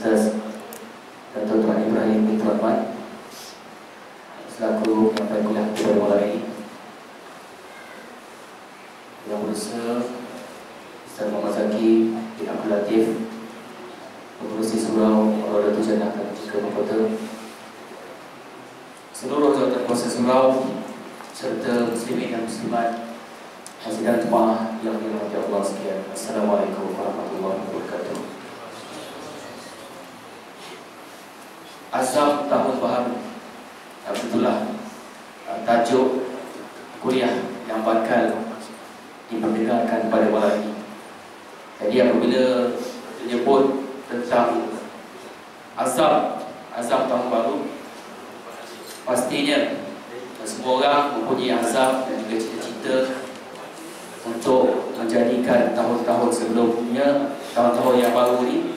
Ustaz Dato' Tuan Ibrahim bin Tuan Mat selaku penyampaian kuliah pada malam ini. Yang berusaha Ustaz Muhammad Zaki bin Abdul Latif, pengurusi surau Raudatul Jannah dan juga Mahkota, seluruh jawatan kuasa surau serta muslimin dan muslimat, hadirin jemaah yang dirahmati Allah sekalian. Assalamualaikum warahmatullahi wabarakatuh. Azam tahun baru, itulah tajuk kuliah yang bakal diperdengarkan pada malam ini. Jadi apabila menyebut tentang azam tahun baru, pastinya semua orang mempunyai azam dan juga cita-cita untuk menjadikan tahun-tahun sebelumnya, tahun-tahun yang baru ini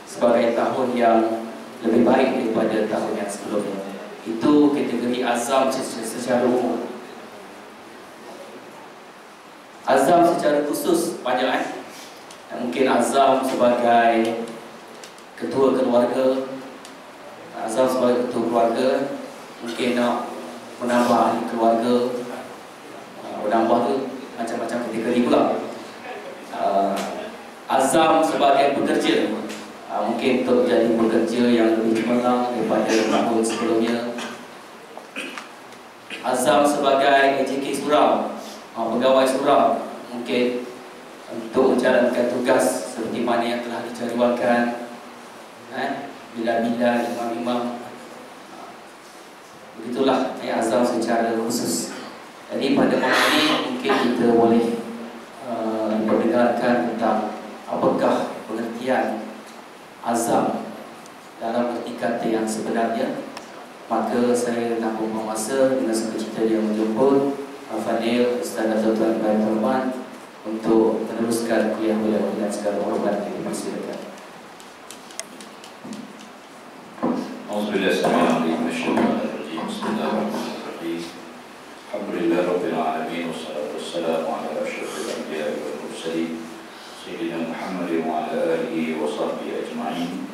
sebagai tahun yang lebih baik daripada tahun yang sebelumnya. Itu kategori azam secara umum. Azam secara khusus banyak mungkin azam sebagai ketua keluarga, azam sebagai ketua keluarga, mungkin nak menambah ahli keluarga, menambah tu macam-macam kategori pula. Azam sebagai pekerja, mungkin untuk jadi pekerja yang lebih cemerlang daripada tahun sebelumnya. Azam sebagai AJK surau, pegawai surau, mungkin untuk menjalankan tugas seperti mana yang telah dijadualkan, bila-bila imam-imam. Begitulah azam secara khusus. Jadi pada malam ini mungkin kita boleh mendengarkan tentang apakah pengertian azam dalam erti kata yang sebenarnya. Maka saya tanpa buang masa, dengan sukacita dia menjemput Al-Fadil Ustaz Dato' Tuan Ibrahim Tuan Mat untuk meneruskan kuliah beliau dengan segala hormat yang dipersilakan. Bismillahirrahmanirrahim. Alhamdulillah Rabbil Alamin, wassalatu wassalamu ala asyrafil anbiya'i wal mursalin Sayyidina Muhammadin wa ala alihi wa sahbihi ajma'in.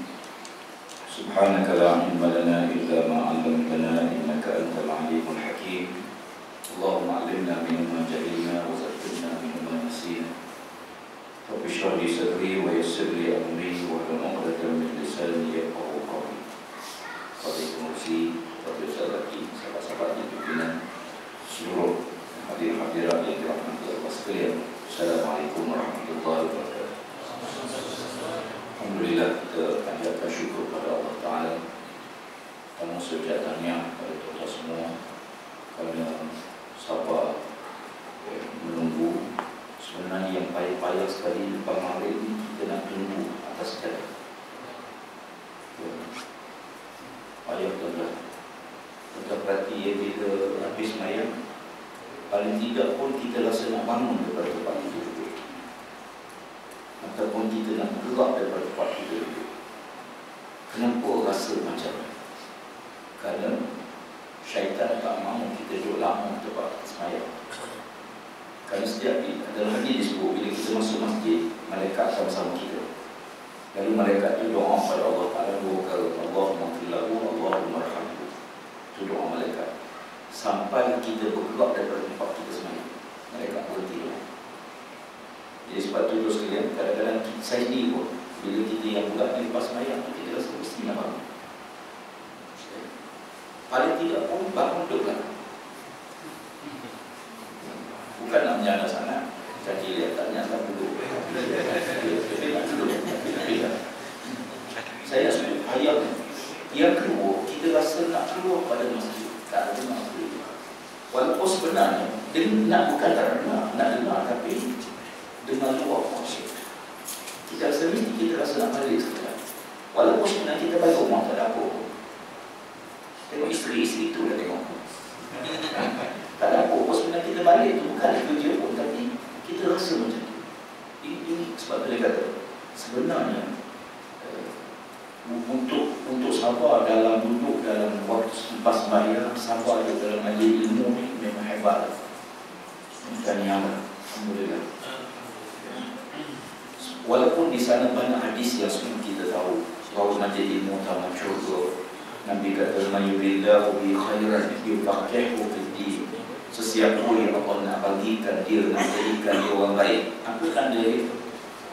Subhanaka la ilma lana illa ma 'allamtana innaka antal alimul hakim. Allahumma 'allimna mimma jahilna wa zakkirna mimma nasina. Rabbi shrah li sadri wa yassir li amri wa hlul 'uqdatam min lisani yafqahu qawli. Waalaikumsalam warahmatullahi wabarakatuh. Sahabat-sahabat yang pimpinan, seluruh hadirin-hadirat yang dirahmati Allah sekalian. Assalamualaikum warahmatullahi wabarakatuh. Alhamdulillah, kita panjatkan syukur kepada Allah Ta'ala, kamu sejatanya kepada kita semua kerana sabar menunggu. Sebenarnya yang payah-payah sekali lepas maghrib ini kita nak tunggu atas jalan. Payah tuan-tuan. Kita perhati ya, bila habis mayang, paling tidak pun kita rasa nak bangun daripada tempat tidur, ataupun kita nak bergerak daripada tempat tidur. Kenapa rasa macam ni? Kerana syaitan tak mahu kita duduk lama tempat semayang. Kerana setiap dalam hadis disebut, bila kita masuk masjid, malaikat sama-sama kita. Lalu malaikat itu doa pada Allah Ta'ala dua kali, Allahumma ghfirlahu, Allahumma arhamhu. Itu doa malaikat. Sampai kita bergerak daripada tempat kita semayang, malaikat berhenti doa. Jadi sebab itu terus sekalian, kadang-kadang saya sendiri pun, bila kita yang buat ni lepas semayang, kita rasa mesti nak bangun. Paling tidak pun bangun duduk lah. Bukan nak menyana sangat, kaki lihat tak nyata duduk. Tapi nak duduk. Saya sebut ayat yang kedua, kita rasa nak keluar pada masjid, tak ada masjid. Walaupun sebenarnya dia nak, bukan tak nak dengar, tapi dengan luar kuasa. Kita rasa mesti kita rasa nak balik sekarang. Walaupun sebenarnya kita balik rumah tak ada apa. Tengok isteri-isteri tu dah tengok. Tak ada apa. Sebenarnya kita balik tu bukan kerja pun, tapi kita rasa macam tu. Ini sebab dia kata sebenarnya untuk sabar dalam duduk dalam waktu lepas sembahyang, sabar dalam majlis ilmu ni memang hebat. Dan yang alhamdulillah. Walaupun di sana banyak hadis yang semua kita tahu, bahawa majlis ilmu tamat syurga. Nabi kata, "Mayubillahu bi khairan yufaqihu fid din." Sesiapa yang Allah nak bagikan dia, nak jadikan dia orang baik, apa tanda dia?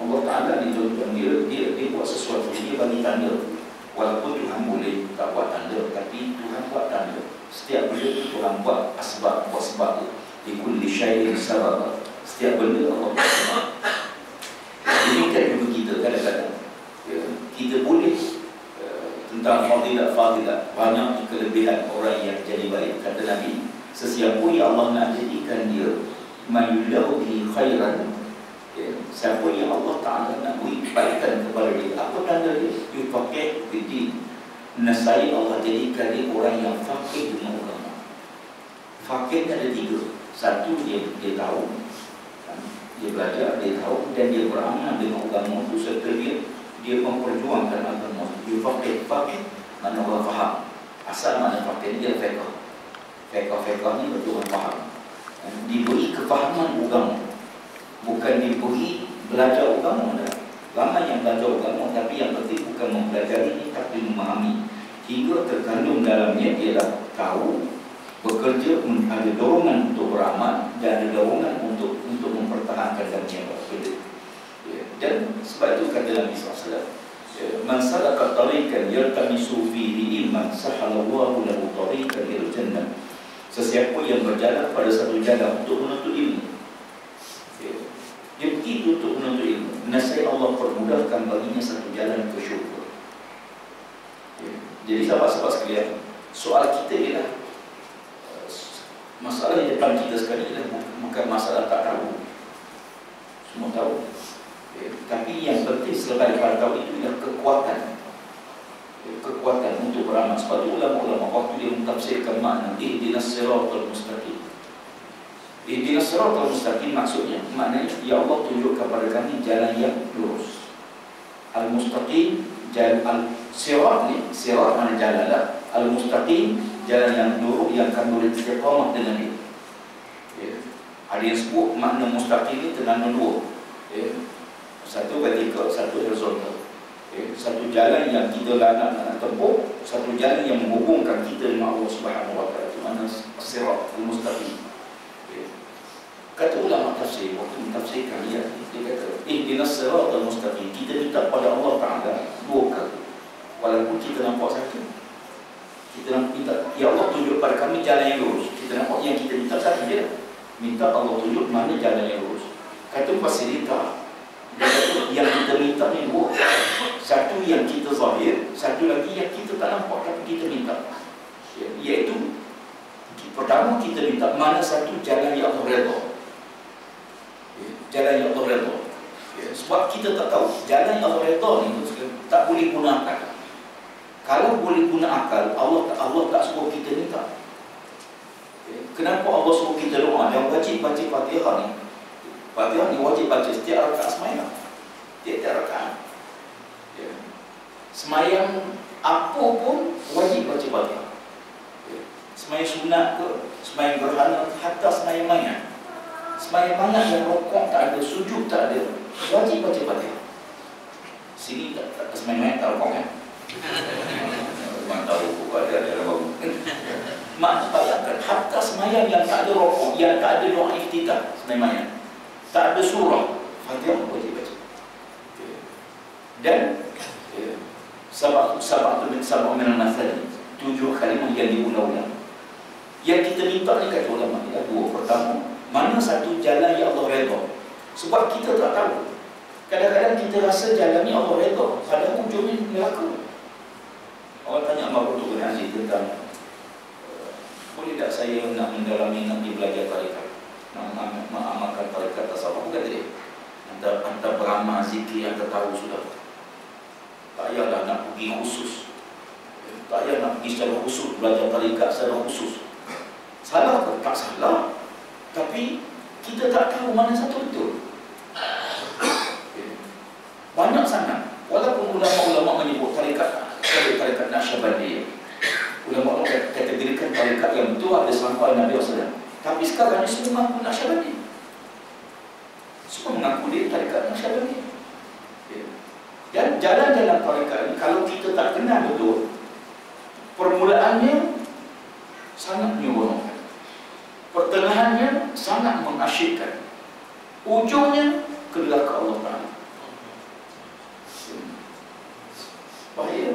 Allah Ta'ala ditunjukkan dia buat sesuatu, dia bagi tanda. Walaupun Tuhan boleh tak buat tanda, tapi Tuhan buat tanda. Setiap benda itu Tuhan buat asbab, buat sebab dia. Di kulli syai'in sabab. Setiap benda Allah buat sebab. Demikian juga kita kadang-kadang, kita boleh tentang fadilat, banyak kelebihan orang yang jadi baik. Kata Nabi, sesiapa yang Allah nak jadikan dia mayullahu bi khairan, siapa yang Allah Ta'ala nak beri kebaikan kepada dia, apa tanda dia? Yufaqih fiddin. Nasai Allah jadikan dia orang yang faqih dengan agama. Faqih ada 3. Satu, dia tahu, dia belajar, dia tahu, dan dia beramal dengan agama itu, serta dia memperjuangkan agama. Yufaqih, faqih mana orang faham. Asal mana faqih dia fiqh. Fiqh ni betul orang faham. Diberi kefahaman agama, bukan diberi belajar agama. Ramai yang belajar agama, tapi yang penting bukan mempelajari, tapi memahami. Hingga terkandung dalamnya ialah tahu, bekerja, ada dorongan untuk beramal, dan ada dorongan untuk mempertahankan dan yang berbeda. Dan sebab itu kata Nabi SAW, "Man salaka tariqan yaltamisu fihi ilman, sahalallahu lahu tariqan ilal jannah." Sesiapa yang berjalan pada satu jalan untuk menuntut ilmu, dia begitu untuk menuntut ilmu, nasib Allah permudahkan baginya satu jalan ke syurga. Jadi sahabat-sahabat sekalian, soal kita ialah masalah di depan kita sekarang ialah bukan masalah tak tahu. Semua tahu. Tapi yang penting selain daripada tahu itu ialah kekuatan untuk beramal. Sebab itu ulama-ulama waktu dia mentafsirkan makna ihdinas siratal mustaqim. Ihdinas siratal mustaqim maksudnya, maknanya ya Allah tunjukkan kepada kami jalan yang lurus. Al-mustaqim, jalan al-sirat ni, sirat mana jalan lah. Al-mustaqim, jalan yang lurus yang akan boleh istiqamah dengan dia. Ada yang sebut makna mustaqim ni terkandung 2. Satu vertikal, satu horizontal. Satu jalan yang kita nak tempuh, satu jalan yang menghubungkan kita dengan Allah Subhanahu Wa Taala. Itu makna sirat al-mustaqim. Kata ulama tafsir, waktu mentafsirkan dia kata, ihdinas siratal mustaqim. Kita minta pada Allah Ta'ala 2 kali. Walaupun kita nampak satu, kita nak minta, ya Allah tunjuk pada kami jalan yang lurus. Kita nampak yang kita minta satu je, minta Allah tunjuk mana jalan yang lurus. Kata fasilita, yang kita minta ni 2. Satu yang kita zahir, satu lagi yang kita tak nampak tapi kita minta. Iaitu, pertama kita minta mana satu jalan yang Allah redha. Jalan yang Allah redha. Sebab kita tak tahu jalan yang Allah redha ni tak boleh guna akal. Kalau boleh guna akal, Allah tak suruh kita minta. Kenapa Allah suruh kita doa? Yang wajib baca Fatihah ni. Fatihah ni wajib baca setiap rakaat sembahyang. Tiap-tiap rakaat. Sembahyang apa pun wajib baca Fatihah. Sembahyang sunat ke, sembahyang gerhana, hatta sembahyang mayat. Sembahyang mayat yang rokok tak ada, sujud tak ada, wajib baca Fatihah. Sini tak sembahyang mayat tak rokok kan? Memang tahu ada baru. Mak bayangkan, hatta sembahyang yang tak ada rokok, yang tak ada doa iftitah, sembahyang mayat, tak ada surah, Fatihah wajib baca. Dan sab'atu min al-mathali, 7 kalimah yang diulang-ulang. Yang kita minta ni kata ulama ni 2. Pertama, mana satu jalan yang Allah redha. Sebab kita tak tahu. Kadang-kadang kita rasa jalan ni Allah redha, padahal ujungnya neraka. Orang tanya Abang Putu bin Aziz tentang boleh tak saya nak mendalami, nak belajar tarikat, nak mengamalkan tarikat tasawuf. Bukan dia Anda beramal zikir yang tahu sudah. Tak payahlah nak pergi khusus, tak payah nak pergi secara khusus, belajar tarikat secara khusus. Salah ke? Tak salah. Tapi kita tak tahu mana satu betul. Banyak sangat. Walaupun ulama-ulama menyebut tarikat Naqsyabandiyah, ulama kategorikan tarikat yang betul ada sampai Nabi SAW. Tapi sekarang ni semua mengaku Naqsyabandiyah. Semua mengaku dia tarikat Naqsyabandiyah. Dan jalan-jalan tarekat ini kalau kita tak kenal betul, permulaannya sangat menyeronokkan, pertengahannya sangat mengasyikkan, ujungnya ke neraka Allah Ta'ala. Bahaya.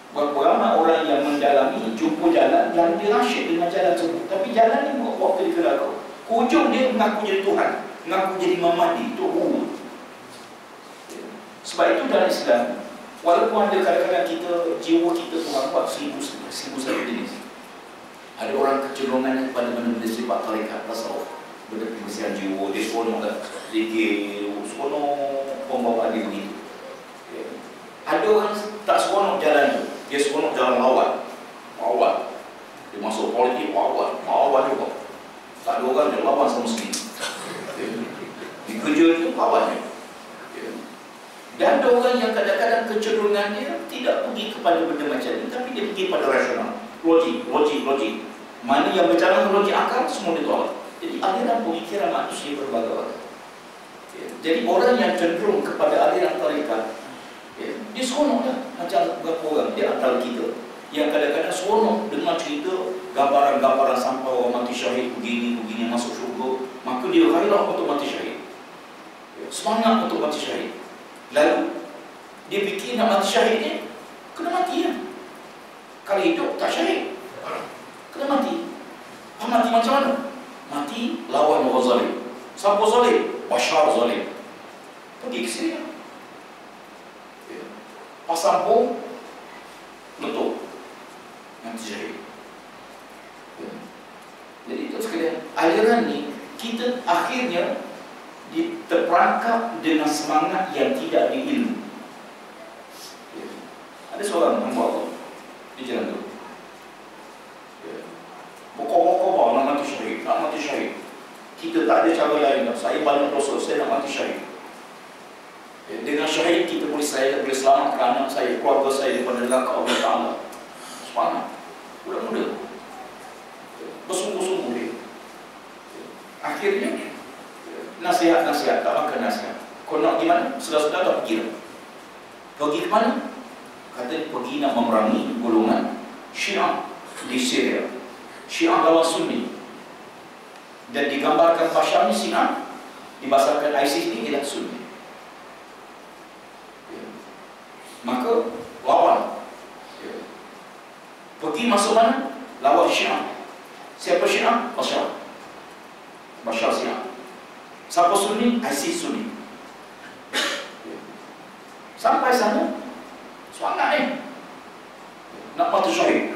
Berapa ramai orang yang mendalami, jumpa jalan yang dia asyik dengan jalan tersebut, tapi jalan ni bawa ke neraka. Ujung dia mengaku jadi Tuhan, mengaku jadi Mahdi, itu guru. Sebab itu dalam Islam, walaupun ada kadang-kadang jiwa kita Tuhan buat seribu satu jenis. Ada orang kecenderungannya kepada benda-benda sifat tarekat, tasawuf, benda pembersihan jiwa, dia seronok dah, zikir, seronok pembawa dia begitu. Ada orang tak seronok jalan tu, dia seronok jalan lawan. Dia masuk politik, lawan juga. Tak ada orang dia lawan sama sekali. Di kerja itu lawannya. Dan ada orang yang kadang-kadang kecenderungannya tidak pergi kepada benda macam ini, tapi dia pergi pada rasional, logik. Mana yang berjalan dengan logik akal, semua dia tolak. Jadi aliran pemikiran manusia berbagai-bagai. Jadi orang yang cenderung kepada aliran tarekat, dia seronok lah. Macam beberapa orang di antara kita yang kadang-kadang seronok dengar cerita gambaran-gambaran sampai orang mati syahid begini masuk syurga, maka dia gairah untuk mati syahid, semangat untuk mati syahid. Lalu dia fikir nak mati syahid ni kena mati ya. Kalau hidup tak syahid, kena mati. Mati macam mana? Mati lawan orang zalim. Siapa zalim? Bashar zalim. Pergi ke Syria, pasang bom, letup, mati syahid. Jadi itu sekalian, aliran ni kita akhirnya terperangkap dengan semangat yang tidak diilmu. Ada seorang hamba Allah di jalan tu, pokok-pokok nak mati syahid. Kita tak ada cara lain. Saya banyak dosa, saya nak mati syahid. Dengan syahid kita boleh selamatkan anak saya, keluarga saya daripada neraka Allah Ta'ala. Semangat, muda-muda, bersungguh-sungguh dia. Akhirnya nasihat, tak makan nasihat. Kau nak pergi mana? Sudah-sudah dah pergi dah. Pergi ke mana? Kata pergi nak memerangi golongan Syiah di Syria. Syiah lawan Sunni. Dan digambarkan Bashar ni Syiah, dibasarkan ISIS ni ialah Sunni. Maka lawan. Pergi masuk mana? Lawan Syiah. Siapa Syiah? Bashar Syiah. Siapa Sunni? ISIS Sunni. Sampai sana, semangat nak mati syahid.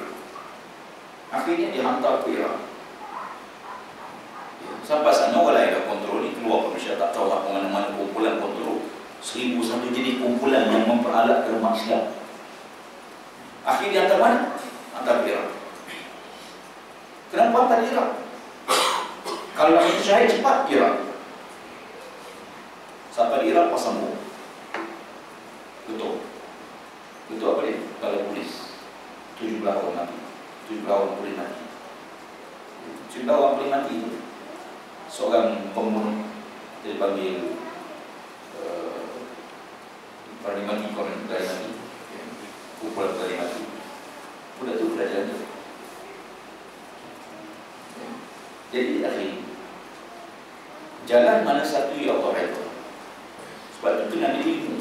Akhirnya dihantar ke Iraq. Sampai sana orang lain dah kontrol ni, keluar Malaysia tak tahu apa mana-mana kumpulan kontrol. 1001 jenis kumpulan yang memperalatkan maksiat. Akhirnya hantar mana? Hantar ke Iraq. Kenapa hantar ke Iraq? Kalau nak mati syahid cepat, Iraq. Sampai di Iraq pasang bom. Betul apa dia? Kalau polis 17 orang mati. 17 orang boleh mati. 17 orang boleh mati itu seorang pembunuh. Dia panggil berani mati, kumpulan berani mati. Budak tu pelajaran tu. Jadi akhirnya jalan mana satu ya Allah itu. Sebab itu Nabi ilmu.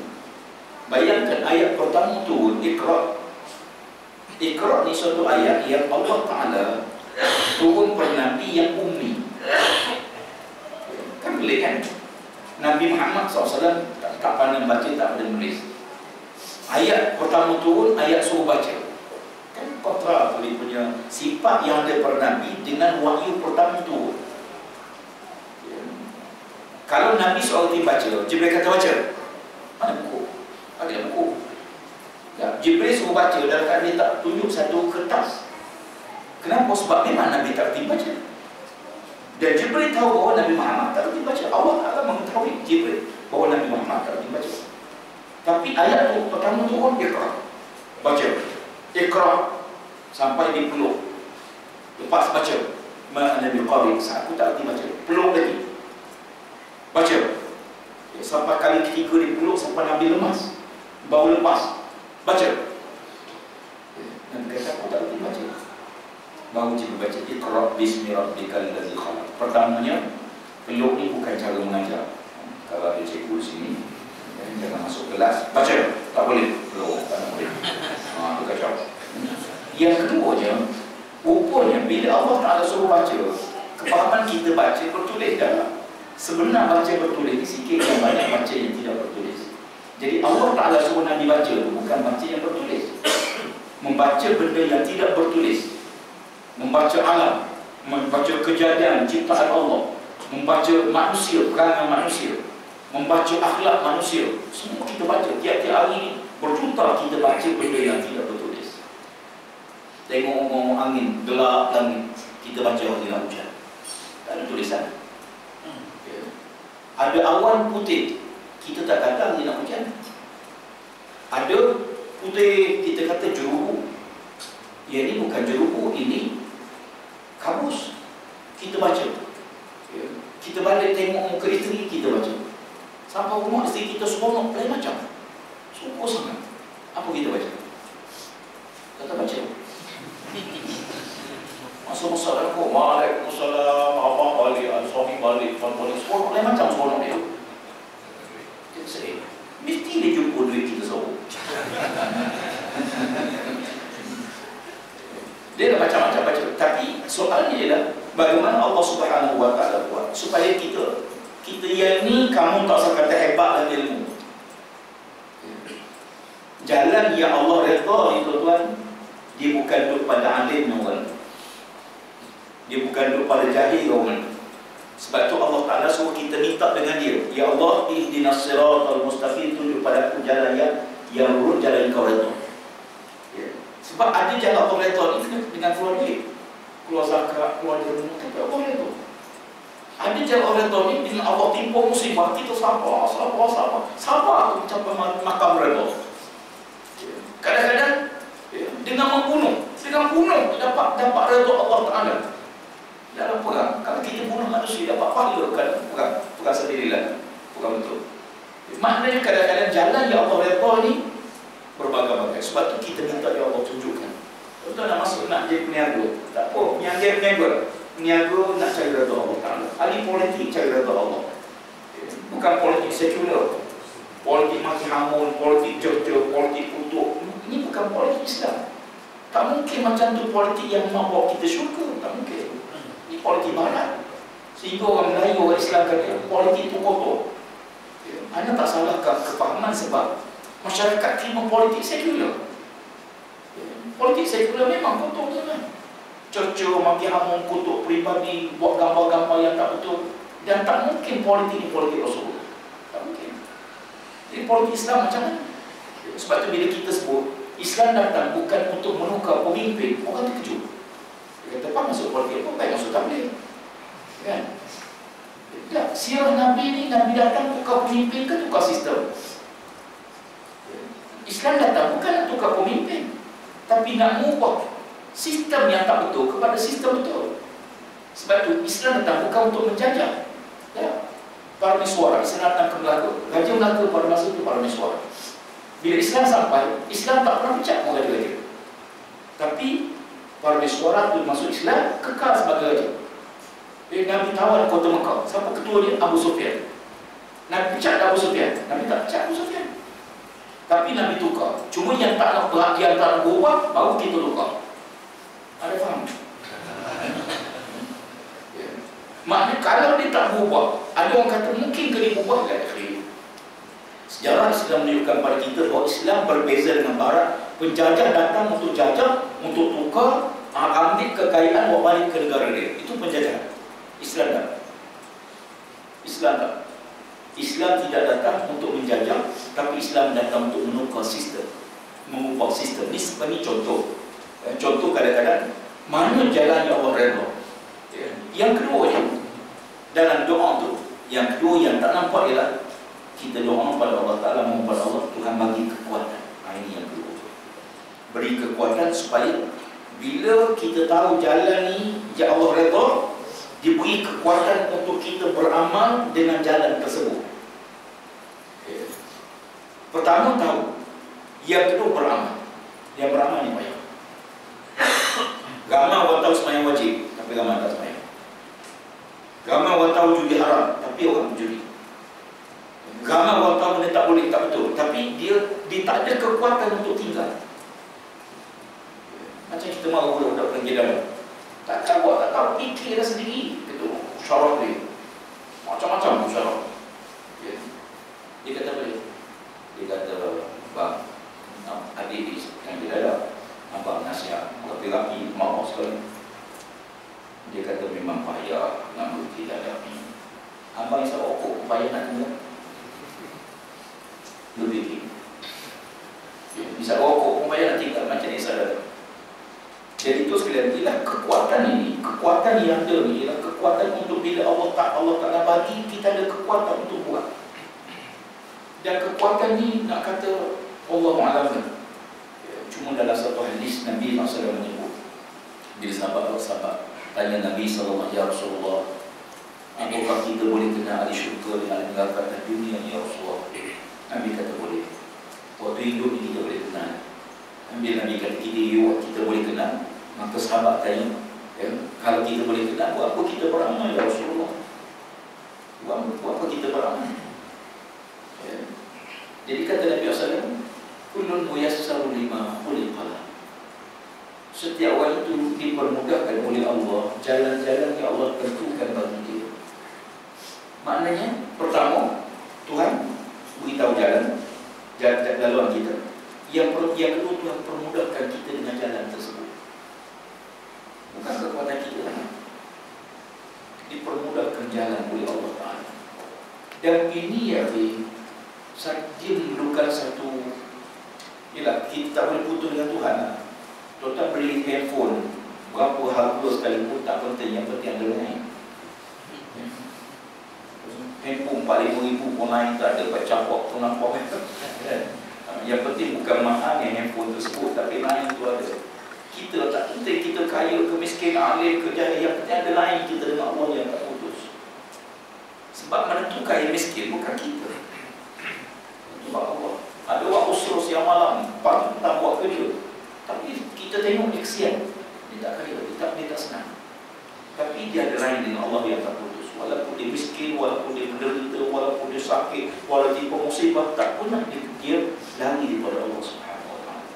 Bayangkan ayat pertama tu, Iqra. Iqra ni suatu ayat yang Allah Ta'ala turun per Nabi yang ummi. Kan boleh kan? Nabi Muhammad SAW tak pandai baca, tak pandai menulis. Ayat pertama turun, ayat suruh baca. Kan kontra boleh punya sifat yang ada per Nabi dengan wahyu pertama turun. Kalau Nabi seorang dia baca, Jibril kata baca. Mana buku? Ada buku. Ya, Jibril suruh baca dalam keadaan dia tak tunjuk satu kertas. Kenapa? Sebab memang Nabi tak reti baca. Dan Jibril tahu bahawa Nabi Muhammad tak reti baca. Allah akan mengetahui Jibril bahawa Nabi Muhammad tak reti baca. Tapi ayat tu pertama turun, Iqra. Baca. Iqra sampai di peluk. Lepas baca. Ma'ana biqari. Aku tak reti baca. Peluk lagi. Baca. Sampai kali ketiga dipeluk, sampai Nabi lemas, bau lepas. Baca. Nabi kata, aku tak boleh baca. Baru cikgu baca, Iqra bismi rabbikal ladzi khalaq. Pertamanya, peluk ni bukan cara mengajar. Kalau ada cikgu di sini, jangan masuk kelas, baca. Tak boleh. Peluk, tak boleh. Itu kacau. Yang keduanya, rupanya bila Allah Ta'ala suruh baca, kefahaman kita baca bertulis dah. Sebenar baca bertulis ni sikit, yang banyak baca yang tidak bertulis. Jadi Allah Ta'ala suruh Nabi baca itu bukan baca yang bertulis. Membaca benda yang tidak bertulis. Membaca alam, membaca kejadian ciptaan Allah, membaca manusia, perangai manusia, membaca akhlak manusia. Semua kita baca. Tiap-tiap hari ni berjuta kita baca benda yang tidak bertulis. Tengok ngomong angin, gelap langit, kita baca hari nak hujan. Tak ada tulisan. Ada awan putih, kita tak kata hari nak hujan. Ada putih, kita kata jerubu. Yang ini bukan jerubu, ini kabus. Kita baca. Kita balik tengok muka isteri, kita baca. Sampai rumah isteri kita seronok, lain macam. Sungguh sangat. Apa kita baca? Kata baca. Masuk masyarakat, Waalaikumsalam, abang balik, suami balik, tuan balik, seronok, lain macam seronok dia. Dia sedih. Mesti dia jumpa duit kita seorang. Dia dah macam-macam baca. Tapi soalnya ialah bagaimana Allah Subhanahu Wa Taala buat supaya kita yang ni, kamu tak usah kata hebat dan ilmu. Jalan yang Allah redha ni tuan-tuan, dia bukan duduk pada alim orang. Dia bukan duduk pada jahil orang. Sebab tu Allah Ta'ala suruh kita minta dengan dia, Ya Allah, ihdinas siratal mustaqim, tunjuk pada aku jalan yang lurus, jalan kau redha. Sebab ada jalan Allah redha ni dengan keluar duit, keluar zakat, keluar derma, tapi Allah redha. Ada jalan Allah redha ni dengan Allah timpa musibah, kita sabar aku mencapai makam redha. Kadang-kadang dengan membunuh, dapat redha Allah Ta'ala. Dalam perang, kalau kita bunuh manusia dapat pahala, kan perang sendirilah, perang betul. Maknanya kadang-kadang jalan yang Allah redha ni berbagai-bagai. Sebab tu kita minta ya Allah tunjukkan. Tuan nak masuk nak jadi peniaga, tak apa, peniaga nak cari redha Allah Ta'ala. Ahli politik cari redha Allah. Bukan politik sekular, politik maki hamun, politik jauh-jauh, politik kutuk. Ini bukan politik Islam. Tak mungkin macam tu politik yang membawa kita syurga, tak mungkin. Ini politik barat. Sehingga orang Melayu, orang Islam kata politik itu kotor. Anda tak salahkan kefahaman sebab masyarakat terima politik sekular. Politik sekular memang kotor tu kan. Cerca, maki hamun, kutuk peribadi, buat gambar-gambar yang tak betul. Dan tak mungkin politik ni politik Rasulullah. Tak mungkin. Jadi politik Islam macam mana? Sebab tu bila kita sebut Islam datang bukan untuk menukar pemimpin, orang terkejut. Dia kata, apa masuk politik? Apa baik masuk tabligh? Kan? Tak, sirah Nabi ni, Nabi datang tukar pemimpin ke tukar sistem? Islam datang bukan nak tukar pemimpin, tapi nak mengubah sistem yang tak betul kepada sistem betul. Sebab tu Islam datang bukan untuk menjajah. Ya. Para miswara, Islam datang ke Melaka. Raja Melaka pada masa itu para miswara. Bila Islam sampai, Islam tak pernah pecat raja-raja. Tapi para miswara itu masuk Islam, kekal sebagai raja. Nabi tawan kota Mekah. Siapa ketua dia? Abu Sufyan. Nabi pecat Abu Sufyan. Nabi tak pecat Abu Sufyan. Tapi Nabi tukar. Cuma yang tak nak perhatian, tak nak berubah, baru kita tukar. Ada faham? Maknanya kalau dia tak berubah, ada orang kata mungkin ke dia berubah kan? Sejarah Islam menunjukkan pada kita bahawa Islam berbeza dengan Barat. Penjajah datang untuk jajah, untuk tukar, ambil kekayaan, bawa balik ke negara dia. Itu penjajah. Islam tak. Islam tidak datang untuk menjajah, tapi Islam datang untuk menukar sistem, mengubah sistem. Ini contoh. Contoh kadang-kadang mana jalan yang Allah redha. Yang kedua dalam doa tu, yang kedua yang tak nampak ialah kita doa pada Allah Ta'ala, mohon pada Allah, Tuhan bagi kekuatan. Ini yang kedua. Beri kekuatan supaya bila kita tahu jalan ni yang Allah redha, diberi kekuatan untuk kita beramal dengan jalan tersebut. Pertama tahu, yang kedua beramal. Yang beramal ni payah. Ramai orang tahu sembahyang wajib, tapi ramai tak sembahyang. Ramai orang tahu judi haram, tapi orang berjudi. Ramai orang tahu benda tak boleh, tak betul, tapi dia tak ada kekuatan untuk tinggal. Macam kita mahu budak pergi dalam, tak tahu, tak tahu, fikirlah sendiri. Itu syarat dia, macam-macam syarat. Dia kata boleh. Dia kata, bang, adik yang dia ada, abang nasihat, rapi-rapi, maaf sekali. Dia kata memang payah nak berhenti dalam ni. Abang isap rokok, payah nak tinggal. Lebih tinggi. Isap rokok pun payah nak tinggal, macam ni sadar. Jadi itu sekalian, ialah kekuatan ini, kekuatan yang ada ni, ialah kekuatan untuk bila Allah Ta'ala bagi, kita ada kekuatan untuk buat. Dan kekuatan ni nak kata Allah Alam. Cuma dalam satu hadis Nabi SAW menyebut, bila sahabat tanya Nabi SAW, ya Rasulullah, apakah kita boleh kenal ahli syurga dengan ahli neraka dan dunia ni ya Rasulullah? Nabi kata boleh. Waktu hidup ni kita boleh kenal. Bila Nabi kata kita boleh kenal, maka sahabat tanya, kalau kita boleh kenal, buat apa kita beramal ya Rasulullah? Buat apa kita beramal? Jadi kata Nabi SAW, kullun muyassaru lima khuliqa. Setiap orang itu dipermudahkan oleh Allah jalan-jalan yang Allah tentukan bagi dia. Maknanya, pertama, Tuhan beritahu jalan laluan kita. Yang kedua, Tuhan permudahkan kita dengan jalan tersebut. Bukan kekuatan kita lah. Dipermudahkan jalan oleh Allah Ta'ala. Dan ini ya, dia memerlukan satu, ialah kita tak boleh putus dengan Tuhan. Tuan-tuan beli handphone berapa harga sekalipun tak penting, yang penting ada lain. Handphone 45,000 pun lain tak ada, buat campur tu nampak kan. Yang penting bukan mahal yang handphone tersebut, tapi lain tu ada. Kita tak penting kita kaya ke miskin, alim ke jahil, yang penting ada lain kita dengan Allah yang tak putus. Sebab menentukan yang miskin bukan kita, sebab Allah. Ada orang usul siang malam, pagi tak buat kerja, tapi kita tengok dia kesian, dia tak kaya, dia tak senang. Tapi dia ada lain dengan Allah yang tak putus. Walaupun dia miskin, walaupun dia menderita, walaupun dia sakit, walaupun dia musibah, tak pernah dia lari daripada Allah Subhanahu Wa Taala.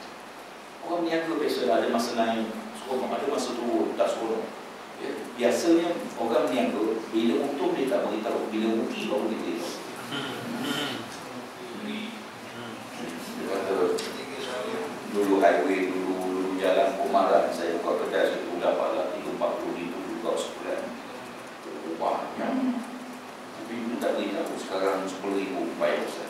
Orang niaga biasa ada masa naik, ada masa turun, tak seronok. Biasanya orang niaga, bila untung dia tak beritahu, bila rugi baru dia beritahu. Dulu highway, dulu jalan Kumaran, saya buka kedai situ dapatlah 30-40 ribu juga sebulan. Banyak. Tapi dulu tak beritahu, sekarang 10 ribu bayar saya.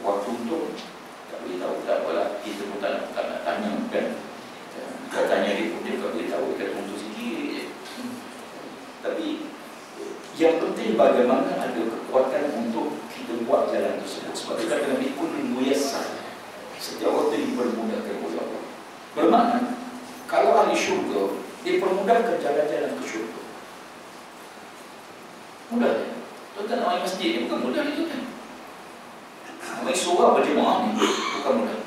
Waktu untuk tak beritahu, tak apalah, kita pun tak nak tanya kan. Kita tanya dia pun dia tak beritahu, kita untuk sikit je. Tapi yang penting bagaimana ada kekuatan untuk kita buat jalan tersebut. Sebab dia kata Nabi kullun muyassar, setiap waktu dipermudahkan oleh Allah. Bermakna kalau ahli syurga dipermudahkan jalan-jalan ke syurga, mudah ya. Tuan-tuan nak masjid ni bukan mudah itu kan. Amai surah berjemaah ni bukan mudah.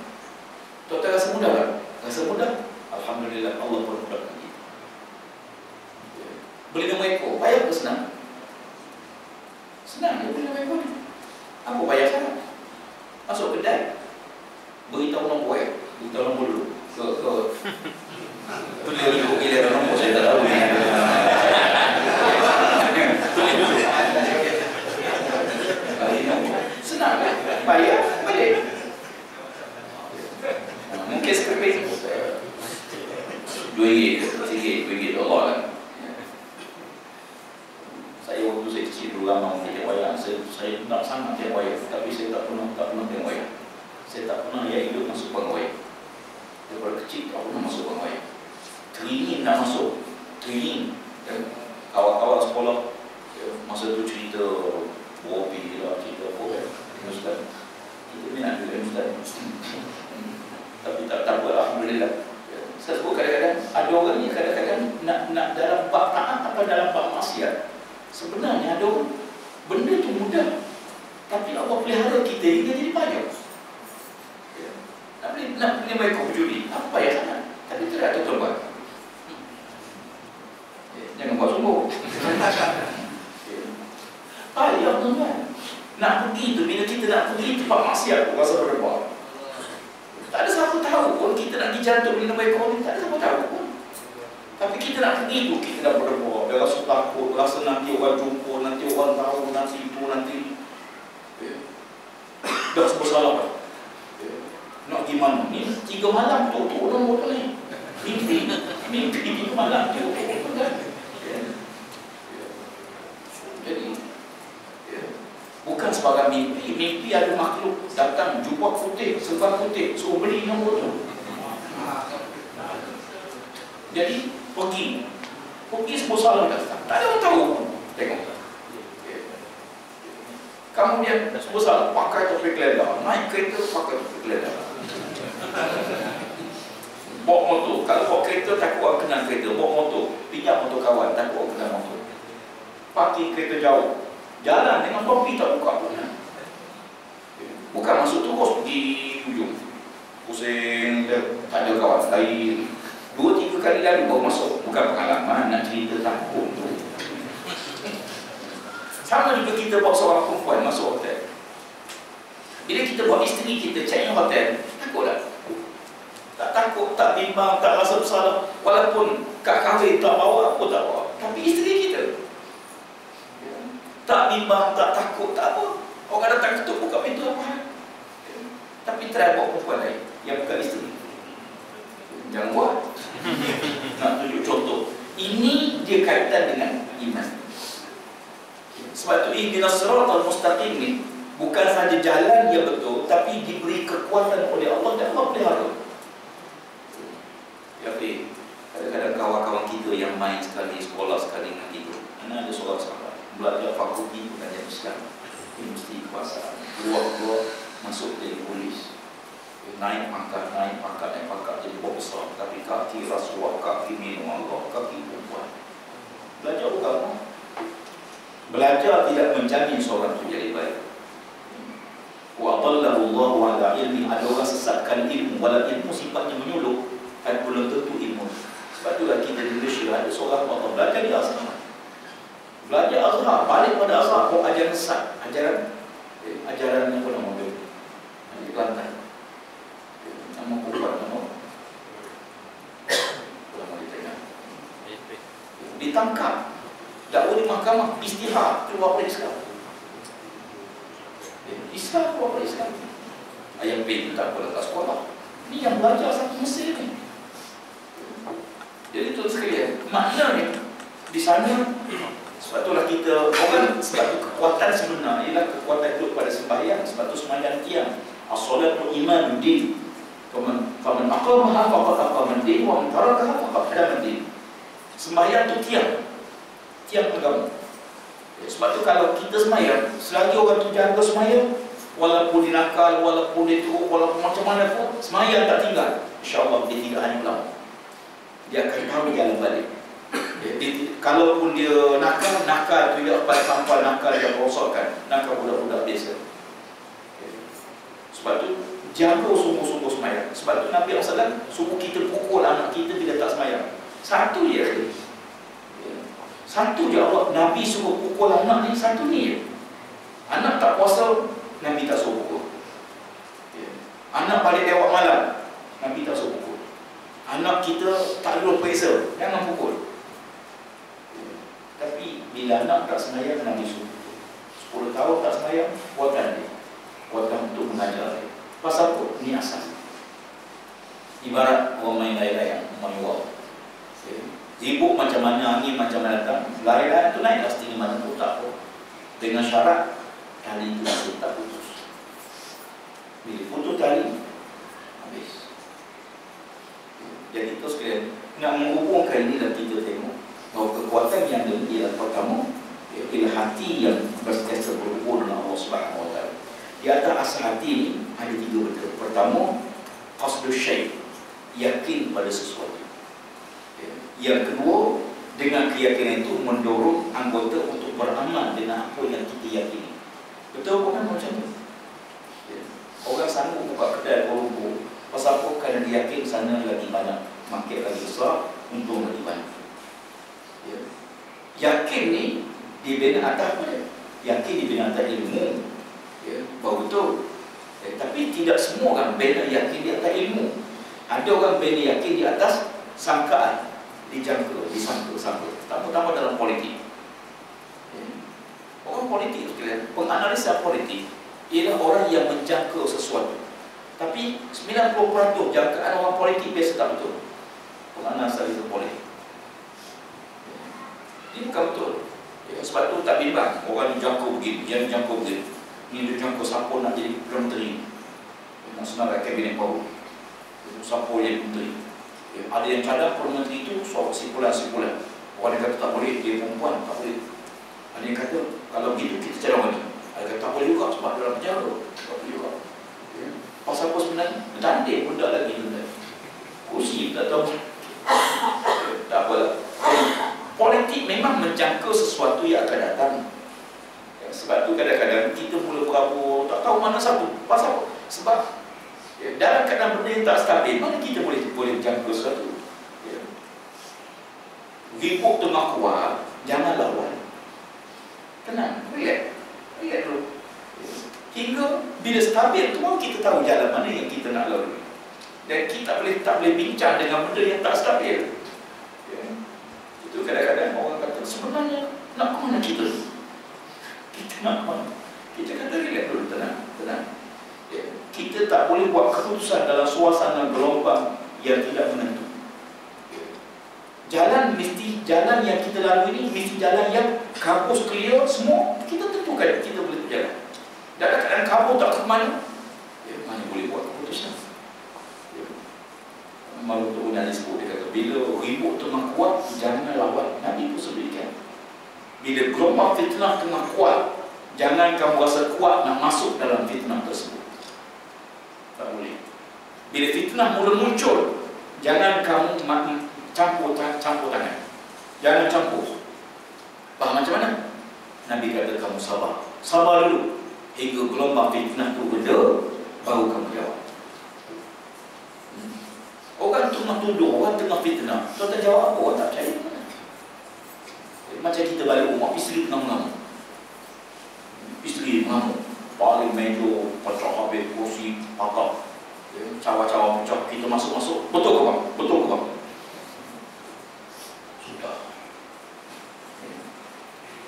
Tuan-tuan rasa mudah tak? Rasa mudah? Alhamdulillah, Allah permudahkan kita. Beli nombor ekor, payah ke senang? Senang dia beli nombor ekor ni. Apa payah sangat? Masuk kedai, beritahu nombor beritahu nombor dulu tu dia ikut giliran nombor, saya tak tahu ni. Senang kan? Bayar, balik. Mungkin sekeping RM2, Allah kan. Saya waktu saya kecil dulu lama tengok wayang, saya nak sangat tengok wayang, tapi saya tak pernah tengok wayang. Saya tak pernah hidup masuk bang wayang. Daripada kecil tak pernah masuk bang wayang. Teringin nak masuk, teringin. Kawan-kawan sekolah masa tu cerita Bobi lah, cerita apa kan, Ustaz. Kita minat juga Ustaz. Tapi tak apa, Alhamdulillah. Saya sebut kadang-kadang ada orang ni kadang-kadang nak dalam bab taat atau dalam bab maksiat. Sebenarnya ada orang benda tu mudah, tapi Allah Allah pelihara kita hingga jadi payah. Nak beli mereka berjudi, apa payah sangat? Tapi tidak ada buat. Jangan buat sungguh. Payah tuan-tuan. Nak pergi tu, bila kita nak pergi tempat maksiat pun rasa berdebar. Tak ada siapa tahu pun kita nak pergi jantung minum air ni, tak ada siapa tahu pun. Tapi kita nak pergi tu, kita dah berdebar. Dia rasa takut, rasa nanti orang jumpa, nanti orang tahu, nanti itu, nanti dah bersalah. Nak pergi mana? Ni 3 malam tu nombor ni. Mimpi 3 malam tu. Jadi bukan sebagai mimpi. Mimpi ada makhluk datang jubah putih, serban putih, suruh beli nombor tu. Jadi pergi sebuah salah datang. Tak ada orang tahu. Tengok. Kamu dia sebuah salah pakai topik lebar, naik kereta pakai topik lebar. Bawa motor, kalau bawa kereta takut orang kenal kereta. Bawa motor, pinjam motor kawan, takut orang kenal motor. Parking kereta jauh, jalan dengan topi tak buka pun. Bukan masuk terus pergi ujung, pusing, tak ada kawan lain. 2-3 kali lalu baru masuk. Bukan pengalaman, nak cerita takut tu. Sama juga kita bawa seorang perempuan masuk hotel. Bila kita bawa isteri kita check in hotel, takut tak? Tak takut, tak bimbang, tak rasa bersalah. Walaupun kat kahwin tak bawa, apa tak bawa. Tapi isteri kita tak bimbang, tak takut, tak apa. Orang datang ketuk buka pintu apa hal. Tapi try bawa perempuan lain yang bukan isteri. Jangan buat. Nak tunjuk contoh. Ini dia kaitan dengan iman. Sebab tu ihdinas siratal mustaqim ni bukan sahaja jalan yang betul, tapi diberi kekuatan oleh Allah dan Allah pelihara. Ya, kadang-kadang kawan-kawan kita yang main sekali, sekolah sekali dengan kita. Mana ada seorang sahabat belajar fakulti pengajian Islam, dia mesti kekuasaan, keluar masuk jadi polis, naik pangkat jadi bos besar. Tapi kaki rasuah, kaki minum Allah, kaki perempuan. Belajar agama, belajar tidak menjamin seorang itu jadi baik. Wa adallahu Allahu ala ilmi, ada orang sesatkan ilmu, walau ilmu sifatnya menyuluh, dan belum tentu ilmu. Sebab itulah kita di Malaysia ada seorang Allah belajar di Azhar. Belajar Azhar, balik pada Azhar, bawa ajaran sesat, ajaran apa nama dia? Di Kelantan. Nama perempuan, nama ditangkap, dakwa di mahkamah, istihad, keluar dari Islam. Islam keluar dari Islam. Ayam bin tak boleh tak sekolah. Ini yang belajar satu Mesir ni. Jadi tuan sekalian, maknanya di sana, sebab itulah kita orang, sebab itu kekuatan sebenar ialah kekuatan itu pada sembahyang. Sebab itu sembahyang tiang, as-salatu imanul din. Faman aqamaha faqad aqama ad-din wa man tarakaha faqad hadama ad-din. Sembahyang itu tiang agama. Sebab itu kalau kita sembahyang, selagi orang tu jaga sembahyang, walaupun dinakal, walaupun itu, walaupun macam mana pun, sembahyang tak tinggal, insya-Allah dia tidak hanya ulama. Dia akan tahu jalan balik. Kalaupun dia nakal tu dia sampai nakal yang merosakkan, nakal budak-budak biasa. Sebab tu jaga sungguh-sungguh sembahyang. Sebab tu Nabi SAW suruh kita pukul anak kita bila tak sembahyang. Satu je. Satu je Allah, Nabi suruh pukul anak ni, satu ni je. Anak tak puasa, Nabi tak suruh pukul. Anak balik lewat malam, Nabi tak suruh pukul. Anak kita tak lulus periksa, jangan pukul. Tapi bila anak tak sembahyang, Nabi suruh pukul. 10 tahun tak sembahyang, buatan dia. Buatan untuk mengajar dia. Pasal apa? Ini asas. Ibarat orang main layang-layang, main wall. Ribut macam mana, angin macam mana datang, layang-layang tu naik setinggi mana pun tak apa. Dengan syarat tali itu masih tak putus. Bila putus tali, habis. Jadi itu sekalian, nak menghubungkan ini dan kita tengok bahawa kekuatan yang ada ialah pertama, ialah hati yang bersetia berhubung dengan Allah Subhanahu Wa Taala. Di atas asal hati ini ada 3 benda. Pertama, qasdus syai', yakin pada sesuatu. Yang kedua, dengan keyakinan itu mendorong anggota untuk beramal dengan apa yang kita yakini. Betul bukan macam itu? sanggup buka kedai Kuala Lumpur. Pasal apa? Kerana dia yakin sana lagi banyak, market lagi besar, untung lagi banyak. Ya. Yakin ni dibina atas apa dia? Yakin dibina atas ilmu. Ya, baru betul. Ya, tapi tidak semua orang bina yakin di atas ilmu. Ada orang bina yakin di atas sangkaan, dijangka, disangka. Terutama dalam politik. Ya. Orang politik sekalian, penganalisa politik ialah orang yang menjangka sesuatu. Tapi 90% jangkaan orang politik biasa tak betul. Penganalisa itu politik. Ini bukan betul. Ya, sebab tu tak bimbang. Orang ni jangka begini, dia jangka begini. Ni dia jangka siapa nak jadi Perdana Menteri. Nak senarai kabinet baru. Siapa jadi menteri. Ya, ada yang cadang Perdana Menteri itu soal simpulan-simpulan. Orang yang kata tak boleh, dia perempuan, tak boleh. Ada yang kata, kalau begitu kita cadang mana? Ada kata tak boleh juga sebab dalam penjara. Tak boleh juga. Ya. Pasal apa sebenarnya? Bertanding pun tak lagi. Kursi tak tahu. Tak apalah. Politik memang menjangka sesuatu yang akan datang. Ya, sebab tu kadang-kadang kita mula berapa tak tahu mana satu. Pasal apa? Sebab ya, dalam keadaan benda yang tak stabil, mana kita boleh menjangka sesuatu. Ya. Ribut tengah kuat, jangan lawan. Tenang, relax dulu. Ya. Hingga bila stabil tu baru kita tahu jalan mana yang kita nak lalui. Dan kita tak boleh bincang dengan benda yang tak stabil. Ya. Itu kadang-kadang orang kata sebenarnya nak ke mana kita? Kita nak ke mana? Kita kata relax dulu, tenang. Ya. Kita tak boleh buat keputusan dalam suasana gelombang yang tidak menentu. Ya. Jalan yang kita lalui ini mesti jalan yang kampus clear semua kita tentukan kita boleh berjalan. Dalam keadaan kampus tak ke mana? Ya, mana boleh buat keputusan? Ya. Malu tu Nabi sebut, dia kata bila ribut tengah kuat jangan lawan. Nabi pun sebutkan bila gelombang fitnah tengah kuat jangan kamu rasa kuat nak masuk dalam fitnah tersebut. Tak boleh. Bila fitnah mula muncul jangan kamu campur tangan. Jangan campur. Faham macam mana? Nabi kata kamu sabar dulu hingga gelombang fitnah tu reda baru kamu jawab. Orang tengah tuduh, orang tengah fitnah, tuan tak jawab apa, orang tak percaya. Macam kita balik rumah, isteri tengah mengamuk. Isteri mengamuk, paling meja, pecah habis, kursi, patah, cawa-cawa pecah, kita masuk-masuk. Betul ke bang? Betul ke bang? Sudah.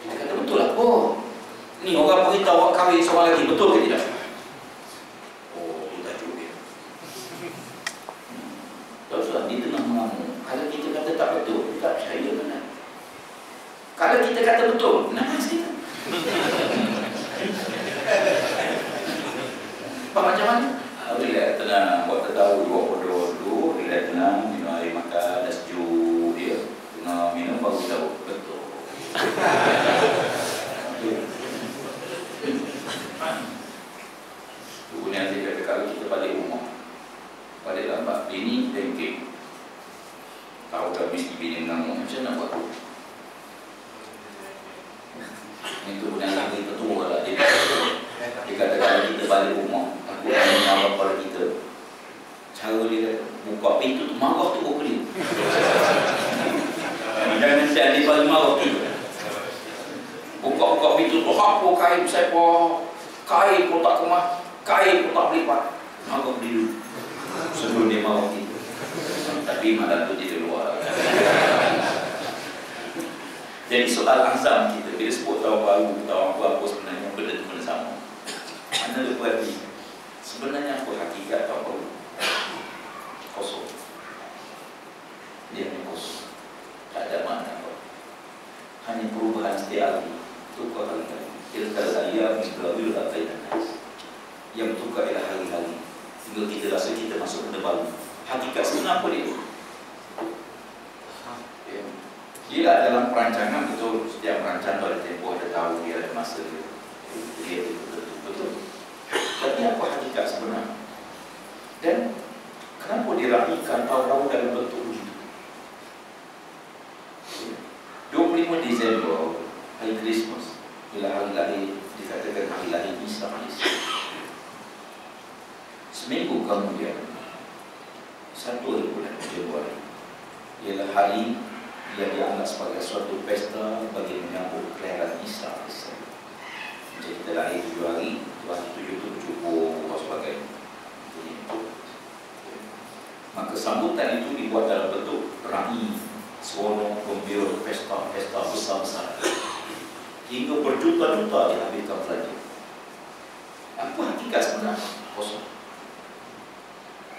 Kita kata betul lah. Oh, ni orang beritahu orang kahwin seorang lagi, betul ke tidak? Dia tengah mengamuk. Kalau kita kata tak betul, tak percaya mana. Kalau kita kata betul, nafas kita. Faham macam mana? Relax, tenang, buat tertahu, buat bodoh dulu, relax, tenang, minum air, makan, dah sejuk dia. Tengah minum baru tahu, betul. Kemudian dia kata kalau kita balik rumah, balik lambat, ini bengking. Tahu dah mesti bini mengamuk, macam nak buat tu? Itu kemudian lagi ketua lah. Dia kata kalau kita balik rumah, aku akan menjawab pada kita. Cara dia buka pintu tu, marah tu buka dia. Jangan saya dia balik marah tu. Buka pintu tu, apa kain saya pun, kain pun tak kemah, kain pun tak belipat. Marah dia dulu sebelum dia marah kita. Tapi malam tu dia luar. Jadi soal azam kita bila sebut tahun baru, tahun apa sebenarnya benda tu benda sama. Mana dia berarti sebenarnya apa hakikat tahun baru? Kosong. Dia hanya kosong. Tak ada makna apa. Hanya perubahan setiap hari. Tukar hari-hari. Tilkal ayam yudawiluha bainan nas. Yang tukar ialah hari-hari. Hingga kita rasa kita masuk benda baru. Hakikat sebenarnya apa dia? Dia dalam perancangan betul, setiap perancangan tu ada tempoh, ada tahu, dia ada masa dia betul. Tapi apa hakikat sebenarnya? Dan kenapa diraihkan tahun-tahun dalam bentuk begitu? 25 Disember, hari Christmas, bila hari lahir, dikatakan hari lahir Isa AS. minggu kemudian, 1 bulan Januari, ialah hari yang dianggap sebagai suatu pesta bagi menyambut kelahiran Isa AS. Jadi kita lahir 7 hari, hari 7 itu cukup dan sebagainya. Maka sambutan itu dibuat dalam bentuk rai, seronok, gembira, pesta besar-besar. Hingga berjuta-juta dihabiskan pelajar. Apa hakikat sebenarnya? Kosong.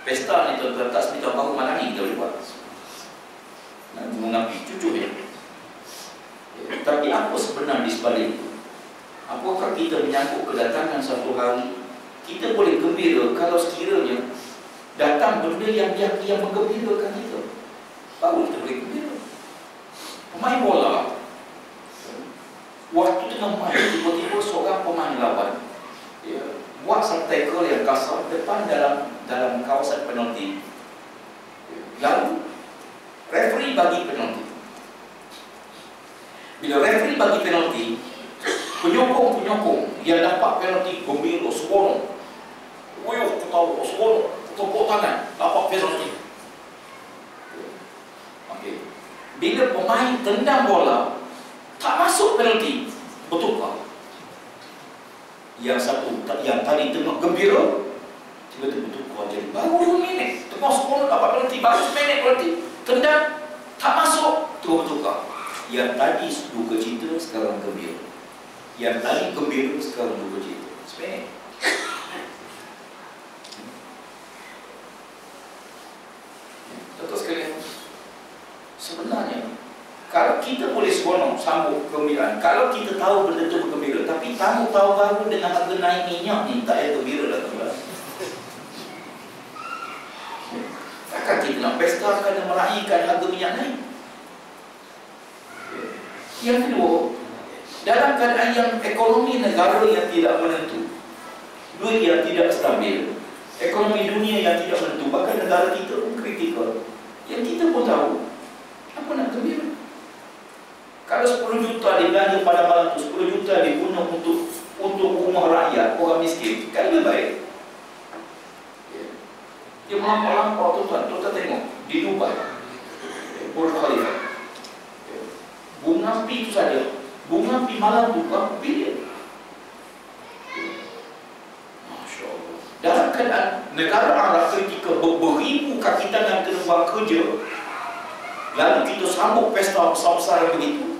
Pesta ni tuan-tuan tak seperti tahun baru malam ni kita boleh buat. Nak mengambil cucu ya. Tapi apa sebenarnya di sebalik itu? Apakah kita menyambut kedatangan satu hari? Kita boleh gembira kalau sekiranya datang benda yang menggembirakan kita. Baru kita boleh gembira. Pemain bola, waktu tengah main, tiba-tiba seorang pemain lawan buat satu tackle yang kasar depan dalam kawasan penalti. Lalu referee bagi penalti. Bila referee bagi penalti, penyokong yang dapat penalti gembira, seronok. Wuyuh, ketawa, seronok, tepuk tangan, dapat penalti. Okey. Bila pemain tendang bola tak masuk penalti, bertukar. Yang satu yang tadi tengah gembira tiba-tiba bertukar jadi baru 2 minit tengah seronok dapat penalti, baru 1 minit penalti, tendang tak masuk, terus bertukar. Yang tadi duka cita sekarang gembira, yang tadi gembira sekarang duka cita. Sebenarnya tuan-tuan sekalian, sebenarnya kalau kita boleh seronok sambut kegembiraan, kalau kita tahu benda itu bergembira, tapi tamu tahu baru dengan harga naik minyak ni tak ada gembira dah tuan. Takkan kita nak pesta kerana meraihkan harga minyak naik. Yang kedua, dalam keadaan yang ekonomi negara yang tidak menentu, duit yang tidak stabil, ekonomi dunia yang tidak menentu, bahkan negara kita pun kritikal, yang kita pun tahu apa nak gembira. Kalau 10 juta dibelanja pada malam itu, 10 juta diguna untuk rumah rakyat, orang miskin, kan lebih baik. Dia melampau-lampau tuan-tuan tengok di Dubai, Burj Khalifa, bunga api itu saja, bunga api malam itu berapa bilion. Masya Allah. Dalam keadaan negara Arab ketika beribu kaki tangan kena buat kerja, lalu kita sambut pesta besar-besar begitu,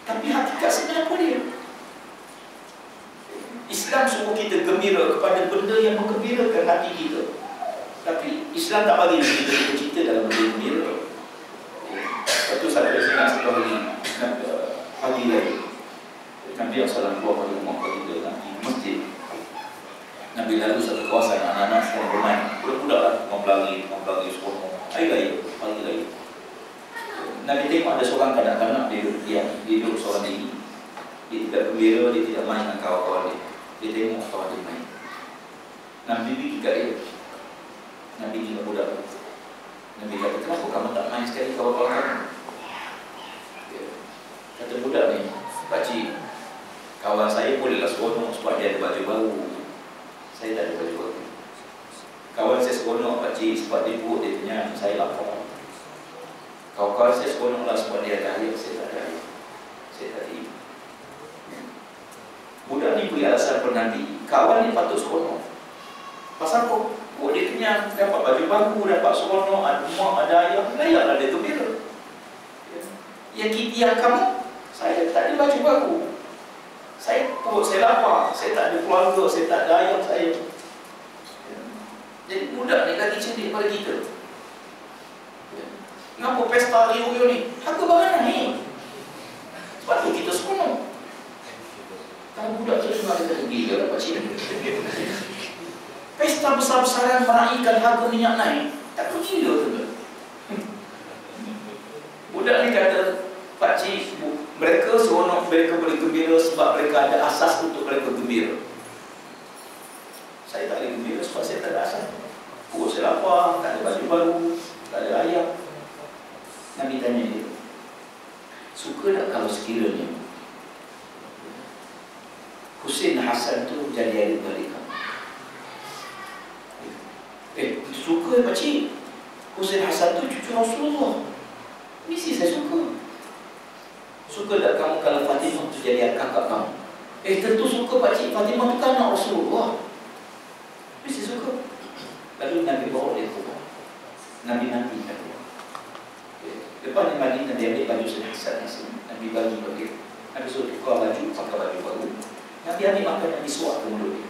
tapi hakikat sebenarnya apa dia? Islam suruh kita gembira kepada benda yang menggembirakan hati kita. Tapi Islam tak bagi kita cerita dalam benda gembira. Lepas tu saya ingat satu pagi lagi, Nabi SAW keluar pada rumah kita di masjid. Nabi lalu satu kawasan, anak-anak sedang bermain, budak-budak lah, orang pelari seronok, air gaya, pagi lagi. Nabi tengok ada seorang kanak-kanak dia duduk seorang diri. Dia tidak gembira, dia tidak main dengan kawan-kawan dia. Dia tengok kawan dia main. Nabi pergi kat dia. Nabi tengok budak tu. Nabi kata, kenapa kamu tak main sekali kawan-kawan kamu? Kata budak ni, pakcik, kawan saya bolehlah seronok sebab dia ada baju baru. Saya tak ada baju baru. Kawan saya seronok pakcik sebab dia buruk, dia kenyang, saya lapar. Kawan-kawan saya seronoklah sebab dia ada air, saya tak ada air. Saya tak ada. Budak ni beri alasan pada Nabi, kawan ni patut seronok. Pasal apa? Oh, dia kenyang, dapat baju baru, dapat seronok, ada mak, ada ayah, layaklah dia gembira. Yang kamu, saya tak ada baju baru. Saya perut saya lapar, saya tak ada keluarga, saya tak ada ayah saya. Jadi budak ni lagi cerdik pada kita. Kenapa pesta riuh-riuh ni? Harga barang naik. Sebab tu kita seronok. Kalau budak tu semua ada gila dapat cina. Pesta besar-besaran meraihkan harga minyak naik, tak gila tu. Budak ni kata, pakcik, mereka seronok, mereka boleh gembira sebab mereka ada asas untuk mereka gembira. Saya tak boleh gembira sebab saya tak ada asas. Perut saya lapar, tak ada baju baru, tak ada ayam. Nabi tanya dia, suka tak kalau sekiranya Husain Hasan tu jadi adik balik kamu? Suka pakcik, Husain Hasan tu cucu Rasulullah. Mesti saya suka. Suka tak kamu kalau Fatimah tu jadi kakak kamu? Tentu suka pakcik, Fatimah tu kan anak Rasulullah. Mesti suka. Lalu Nabi bawa dia keluar. Nabi-Nabi dah keluar. Lepas Nabi ambil baju Husain Hasan Nabi bagi. Nabi suruh tukar baju, pakai baju baru. Nabi ambil makan, Nabi suap ke mulut dia.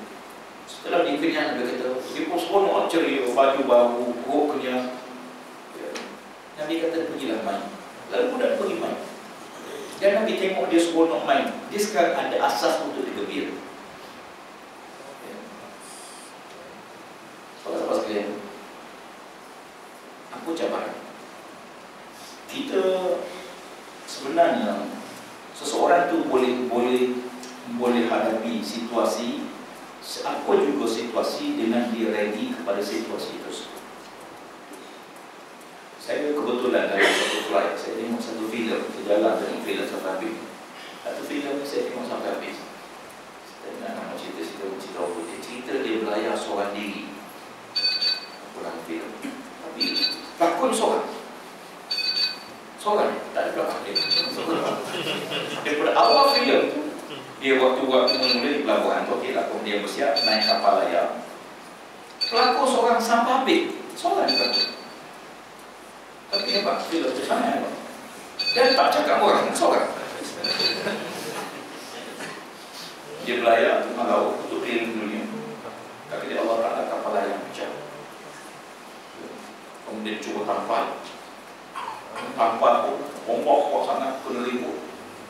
Setelah dia kenyang, dia kata, dia pun seronok ceria, baju baru, perut kenyang. Nabi kata, pergilah main. Lalu budak pergi main. Dan Nabi tengok dia seronok main. Dia sekarang ada asas untuk digembira. Sahabat-sahabat sekalian, apa cabaran? Kita sebenarnya seseorang tu boleh hadapi situasi apa juga situasi dengan dia ready kepada situasi tersebut. Saya kebetulan dalam satu flight, saya tengok satu filem, berjalan dengan filem sampai habis. Satu filem saya tengok sampai habis. Saya nak cerita apa dia. Cerita dia berlayar seorang diri dalam filem. Tapi pelakon seorang tak ada pelakon dia. Daripada awal filem tu, dia waktu-waktu mula di pelabuhan tu, okey lah, kemudian bersiap naik kapal layar. Pelakon seorang sampai habis, seorang dia pelakon. Tapi hebat, filem tu sangat hebat. Dan tak cakap orang, seorang. Dia berlayar tengah laut untuk keliling dunia. Tapi dia Allah Ta'ala kapal layar pecah. Kemudian cuba tampal pun, ombak sangat kena ribut.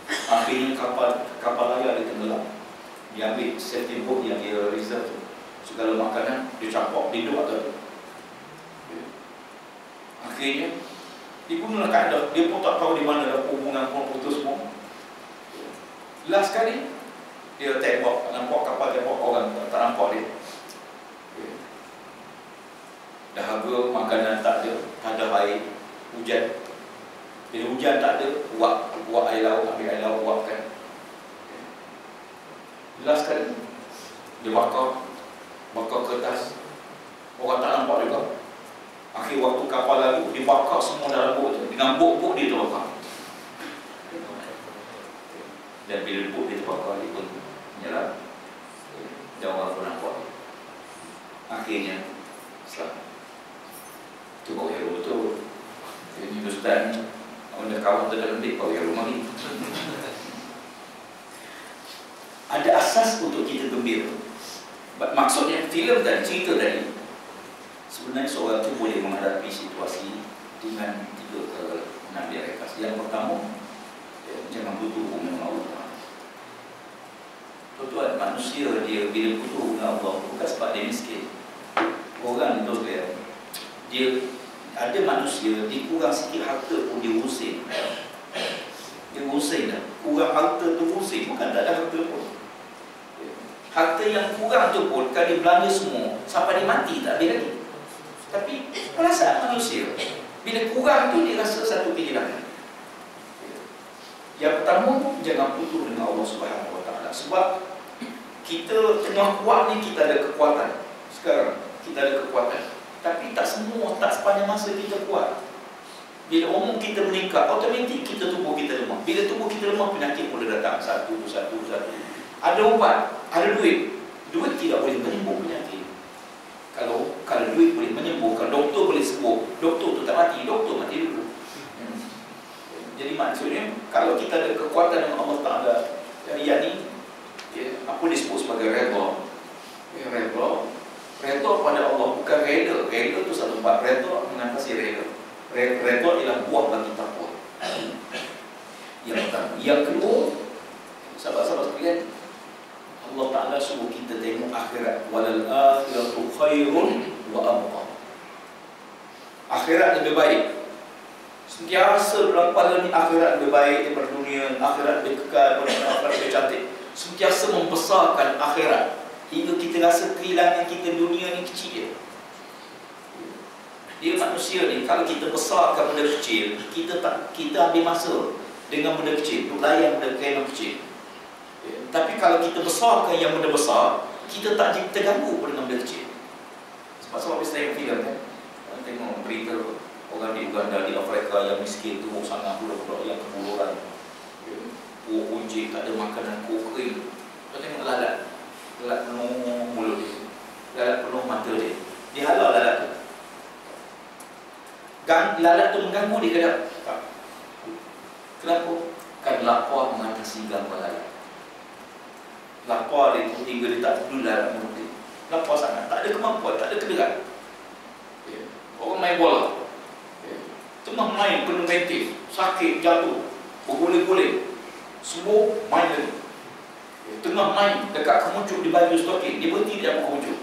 Akhirnya kapal layar dia tenggelam. Dia ambil safety boat yang dia reserve tu, segala makanan dia campak hidup atau tu. Akhirnya dia gunalah kaedah, dia pun tak tahu di mana dah hubungan pun putus semua. Last kali dia tembak, nampak kapal tembak orang, tak nampak dia. Dahaga, makanan tak ada air, hujan. Bila hujan tak ada, buat air laut, ambil air laut, buatkan. Last kali dia bakar kertas, orang tak nampak juga. Akhir waktu kapal lalu, dia bakar semua dalam bot tu. Dengan bot dia terbakar. Dan bila bot dia terbakar, dia pun menyelam. Dan orang pun nampak. Akhirnya selamat. Itu kau hero betul. Ini Ustaz ni, benda kawan tu dalam bilik, kau hero mari. Ada asas untuk kita gembira. Maksudnya filem tadi, cerita tadi, sebenarnya seorang tu boleh menghadapi situasi dengan 3 pengambil rekas. Yang pertama, jangan putus hubungan dengan Allah. Tuan-tuan, manusia dia bila putus hubungan dengan Allah bukan sebab dia miskin. Orang itu dia ada manusia, dia kurang sikit harta pun dia using. Dia using dah. Kurang harta tu using, bukan tak ada harta pun. Harta yang kurang tu pun kalau dia belanja semua sampai dia mati tak habis lagi. Tapi perasaan manusia bila kurang tu dia rasa satu kehilangan. Yang pertama, jangan putus dengan Allah Subhanahu Wa Taala. Sebab kita tengah kuat ni, kita ada kekuatan. Sekarang kita ada kekuatan, tapi tak semua, tak sepanjang masa kita kuat. Bila umur kita meningkat, automatik kita tubuh kita lemah. Bila tubuh kita lemah, penyakit boleh datang satu. Ada ubat, ada duit. Duit tidak boleh menyembuh penyakit. Kalau duit boleh menyembuhkan, doktor boleh sembuh, doktor tu tak mati, doktor mati dulu. Jadi maksudnya kalau kita ada kekuatan yang Allah Ta'ala, yang ni apa disebut sebagai redha. Redha pada Allah, bukan reda. Reda tu satu bab, redha mengatasi reda. Redha ialah buah bagi takwa. Yang pertama. Yang kedua, sahabat-sahabat sekalian, Allah Ta'ala suruh kita tengok akhirat. Walal akhiratu khairun wa abqa. Akhirat lebih baik. Sentiasa dalam kepala ni akhirat lebih baik daripada dunia, akhirat lebih kekal, akhirat lebih cantik. Sentiasa membesarkan akhirat hingga kita rasa kehilangan kita dunia ni kecil. Dia manusia ni, kalau kita besarkan benda kecil, kita ambil masa dengan benda kecil, untuk layan benda yang kecil. Tapi kalau kita besarkan yang benda besar, kita tak terganggu dengan benda kecil. Sebab saya filem kan, Tengok berita orang di Uganda, di Afrika yang miskin tu sangat budak-budak yang kebuluran, kuah kunci, tak ada makanan, kuah kering. Kau tengok lalat penuh mulut dia, lalat penuh mata dia. Dia halal lalat tu. Lalat tu mengganggu dia ke tak? Kenapa? Kan lapar mengatasi gangguan lalat. Lapar dia tu hingga dia tak peduli lalat mulut dia. Lapar sangat, tak ada kemampuan, tak ada kedekat. Orang main bola, tengah main kena mentif, sakit, jatuh, bergolek-golek, semua main lagi. Tengah main dekat kemuncuk di baju stoking, dia berhenti di dalam kemuncuk.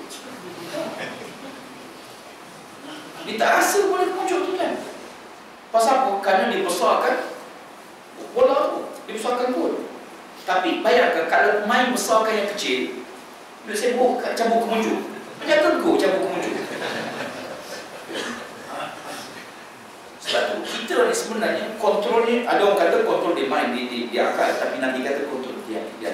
Dia tak rasa boleh kemuncuk tu kan. Pasal apa? Kerana dia besarkan bola tu, dia besarkan gol. Tapi bayangkan kalau main besarkan yang kecil, dia sibuk cabut kemuncuk, macam tengku cabut kemuncuk. Sebab tu kita ni sebenarnya kontrolnya, ada orang kata kontrol dia main di akal, tapi Nabi kata kontrol di hati.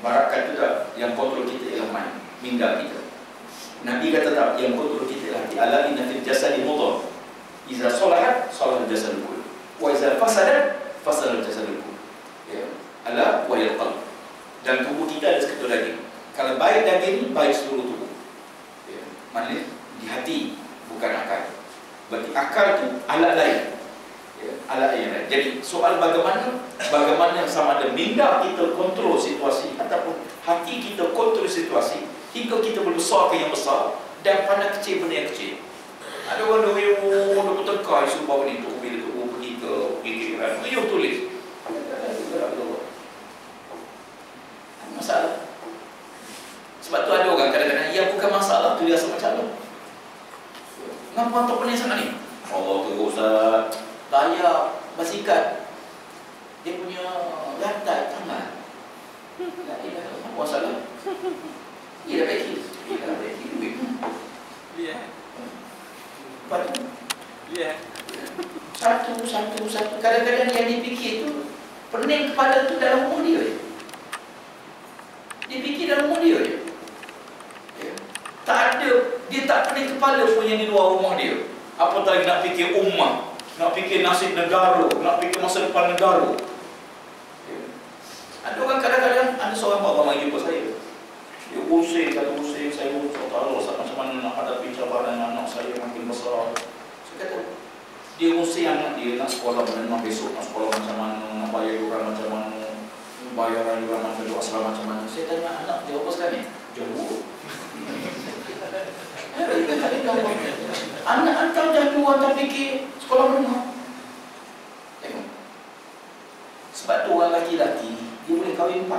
Barat kata tak, yang kontrol kita ialah main, minda kita. Nabi kata tak, yang kontrol kita ialah hati. Ala inna fil jasadi mudghah, iza salahat salaha al-jasadu kulluh, wa iza fasadat fasada al-jasadu kulluh. Ala wa hiya al-qalb. Dan tubuh kita ada seketul daging. Kalau baik daging, baik seluruh tubuh. Maknanya di hati, bukan akal. Berarti akal tu alat lain, alat yang lain. Jadi soal bagaimana sama ada minda kita kontrol situasi ataupun hati kita kontrol situasi hingga kita berbesar ke yang besar dan pandang kecil benda yang kecil. Ada orang dia bertengkar isu bahawa ni tu bila tu pergi ke fikiran, dia tulis. Masalah. Sebab tu ada orang kadang-kadang ia bukan masalah tu dia rasa masalah. Kenapa tak pening sangat ni? Allah teruk Ustaz. Tayar basikal, dia punya lantai tangan. Tak ada apa masalah. Dia dah baiki. Dia dah baiki duit. Lepas tu satu. Kadang-kadang yang dipikir tu pening kepala tu dalam rumah dia. Dia fikir dalam rumah dia je. Tak ada, dia tak pening kepala pun yang di luar rumah dia. Apatah lagi nak fikir ummah, nak fikir nasib negara, nak fikir masa depan negara. Ada orang kadang-kadang, ada seorang bapa mari jumpa saya. Dia pusing, saya tahu macam mana nak hadapi cabaran anak saya makin besar. Saya kata, dia pusing anak dia nak sekolah menengah besok, nak sekolah macam mana, nak bayar yuran macam mana, bayaran yuran macam mana, asrama macam mana. Saya tanya anak, jawab apa sekarang ni? Jawab. Anak hantar jadu, hantar fikir sekolah menengah. Tengok. Sebab tu orang lelaki-lelaki dia boleh kahwin 4.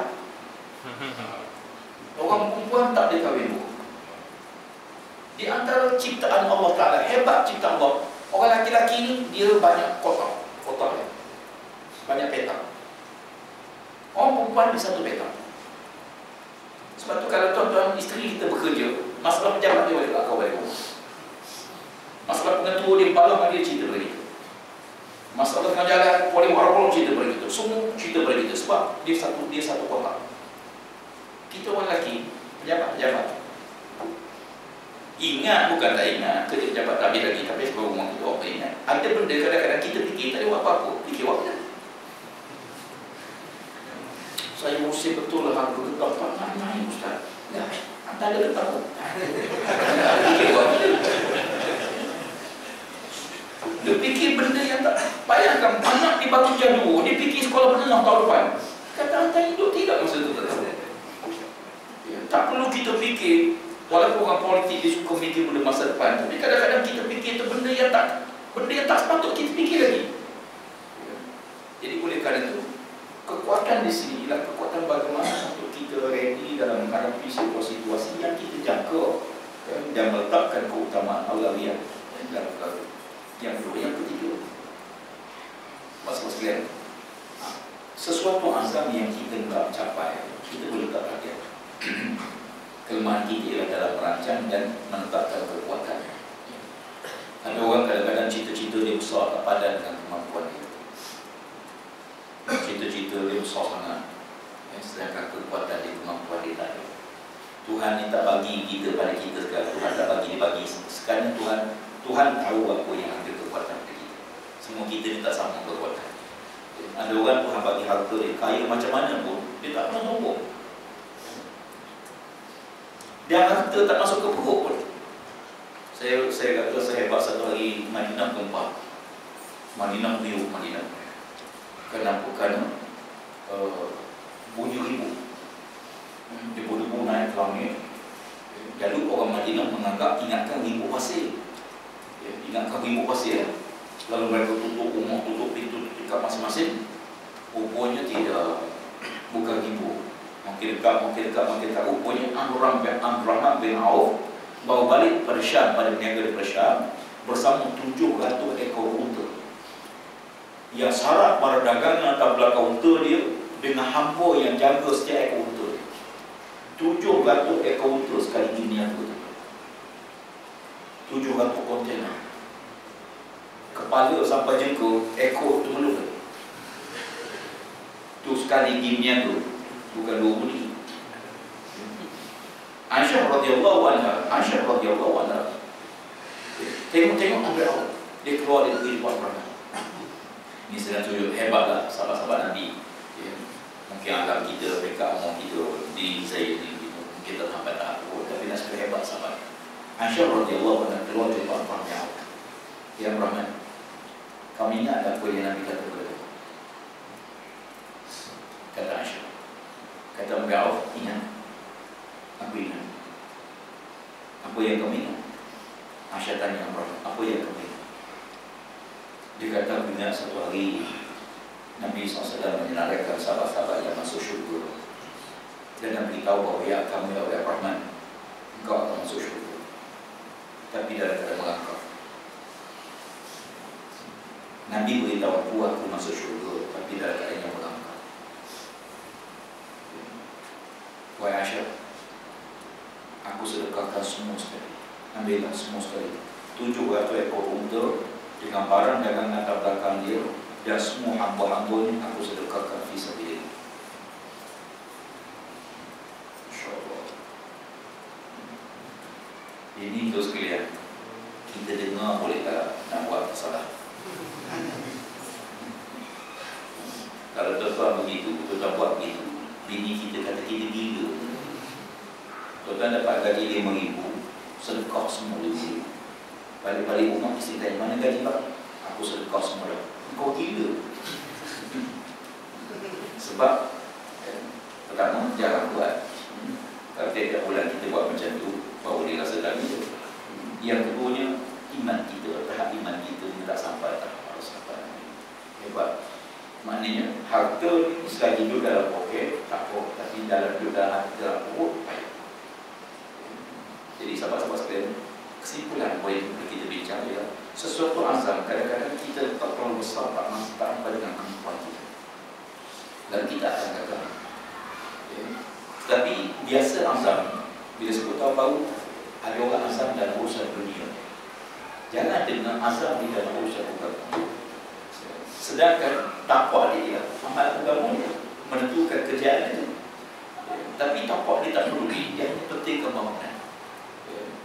Orang perempuan tak boleh kahwin 2. Di antara ciptaan Allah Ta'ala, hebat ciptaan Allah, orang lelaki-lelaki ni dia banyak kotak dia. Banyak petak. Orang perempuan di satu petak. Sebab tu kalau tuan-tuan isteri kita bekerja, masalah pejabat dia balik kau balik rumah. Masalah pengetua dia balah dia cerita pada kita. Masalah tengah jalan polis warung cerita pada kita. Semua cerita pada kita sebab dia satu kotak. Kita orang lelaki pejabat. Ingat bukan tak ingat, kerja pejabat tak habis lagi, tapi sebab rumah kita orang ingat. Ada benda kadang-kadang kita fikir tak ada buat apa-apa, fikir apa dah. Saya mesti betul lah harga getah tak naik Ustaz. Ya, tak ada getah pun. Dia fikir benda yang tak. Bayangkan anak di batu jadu, dia fikir sekolah menengah tahun depan. Kata hantar hidup tidak masa itu. Ya, tak perlu kita fikir. Walaupun orang politik dia suka fikir benda masa depan, tapi kadang-kadang kita fikir itu benda yang tak sepatut kita fikir lagi. Ya. Jadi oleh kerana itu, kekuatan di sini ialah kekuatan bagaimana untuk kita ready dalam menghadapi situasi-situasi yang kita jangka dan meletakkan keutamaan aulawiyah dalam perkara. Yang kedua, yang ketiga, masalah sekalian, sesuatu azam yang kita tak capai, kita boleh tak perhatian. Kelemahan kita ialah dalam merancang dan menetapkan kekuatan. Ada orang kadang-kadang cita-cita dia besar tak padan dengan kemampuan dia. Cita-cita dia besar sangat, sedangkan kekuatan dia, kemampuan dia tak ada. Tuhan Tuhan ni tak bagi kita pada kita sekarang. Tuhan tak bagi, dia bagi. Sekarang Tuhan tahu apa yang ada kekuatan pada kita. Semua kita ni tak sama kekuatan. Ada orang Tuhan bagi harta dia, kaya macam mana pun, dia tak pernah sombong. Dia harta tak masuk ke perut pun. Saya kata saya hebat satu hari Madinah gempa. Madinah biru Madinah. Kenapa? Kerana bunyi ribut. Debu-debu naik ke langit. Lalu orang Madinah menganggap ingatkan ribut pasir. Ingatkan ribut pasir. Lalu mereka tutup rumah, tutup pintu dekat masing-masing. Rupanya tidak, bukan ribut. Makin dekat. Rupanya Abdurrahman bin Auf bawa balik pada Syam, pada berniaga di Syam bersama 700 ekor unta. Yang syarat para dagangan atas belakang unta dia dengan hamba yang jaga setiap ekor unta. 700 ekor unta sekali ini aku tu. 700 kontainer. Kepala sampai jengkau, ekor tu meluk. Tu sekali gimnya tu, bukan 2 bunyi. Aisyah radhiyallahu anha, tengok ambil awak. Dia keluar dari kehidupan perang. Ini sedang tunjuk hebatlah sahabat-sahabat Nabi. Mungkin anggap kita, mereka omong kita, diri saya ni, kita sampai tahap tu. Tapi nak sekali hebat sahabat. Aisyah radhiyallahu anha keluar dari perang yang awal. Ya Rahman, kami ingat apa yang Nabi kata kepada kita. Kata Aisyah, kata Mbak Auf, ingat. Aku ingat. Apa yang kamu ingat? Aisyah tanya Rahman, apa yang kamu ingat? Dia kata, ingat satu hari Nabi SAW menyenaraikan sahabat-sahabat yang masuk syurga. Dan Nabi beritahu bahawa ya kamu ya Rahman, engkau akan masuk syurga. Tapi dalam keadaan melangkah. Nabi beritahu aku masuk syurga, tapi dalam keadaan yang melangkah. Wahai Aisyah, aku sedekahkan semua sekali. Ambillah semua sekali. 700 ekor unta dengan barang dagangan atas belakang dia dan semua hamba-hamba ni aku sedekahkan fi sabilillah. InsyaAllah. Ini tu sekalian, kita dengar boleh tak nak buat salah. Kalau tuan-tuan begitu, tuan-tuan buat begitu, bini kita kata kita gila. Tuan-tuan dapat gaji 5,000, sedekah semua 5,000. Balik-balik rumah isteri tanya, mana gaji pak? Aku sedekah semua dah. Kau gila. Sebab pertama, jarang buat. Kalau tiap bulan kita buat macam tu, baru dia rasa dah gila. Yang keduanya, iman kita, tahap iman kita ni tak sampai, tak harus sampai. Hebat. Maknanya, harta ni selagi duduk dalam poket, tak apa. Tapi dalam duduk dalam hati, dalam perut, payah. Jadi sahabat-sahabat sekalian, kesimpulan poin kita bincang ialah sesuatu azam kadang-kadang kita tak terlalu besar, tak sampai dengan kemampuan kita dan kita akan gagal. Tetapi biasa azam, bila sebut tahu baru ada orang azam dalam urusan dunia. Jangan dengan azam di dalam urusan agama. Sedangkan takwa dia, amal agama dia menentukan kerjaan itu. Tapi takwa dia tak peduli, yang penting kemampuan.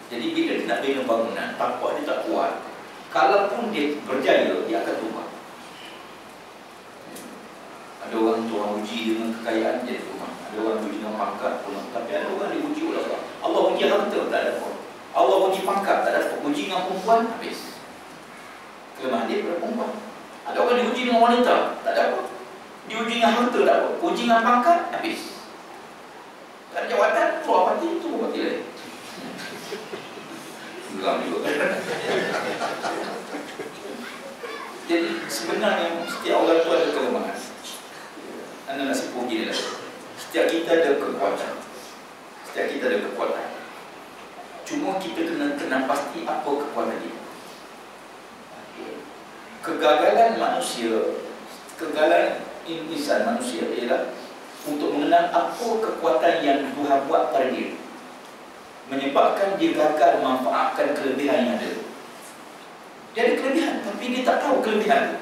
Jadi bila dia nak bina bangunan, takwa dia tak kuat. Kalaupun dia berjaya, dia akan tumbang. Ada orang uji dengan kekayaan dia tumbang. Ada orang uji dengan pangkat tumbang. Tapi ada orang diuji oleh Allah. Allah uji harta, tak ada apa. Allah uji pangkat, tak ada apa. Uji dengan perempuan, habis. Kelemahan dia pada perempuan. Ada orang diuji dengan wanita, tak ada apa. Diuji dengan harta, tak apa. Uji dengan pangkat, habis. Tak ada jawatan, keluar parti, itu parti lain. Geram juga. Jadi sebenarnya setiap orang tu ada kelemahan. Anda nak sebut gini lah. Setiap kita ada kekuatan. Cuma kita kena pasti apa kekuatan kita. Kegagalan manusia, kegagalan insan manusia ialah untuk mengenal apa kekuatan yang Tuhan buat pada dia, menyebabkan dia gagal memanfaatkan kelebihan yang ada. Dia ada kelebihan, tapi dia tak tahu kelebihan itu.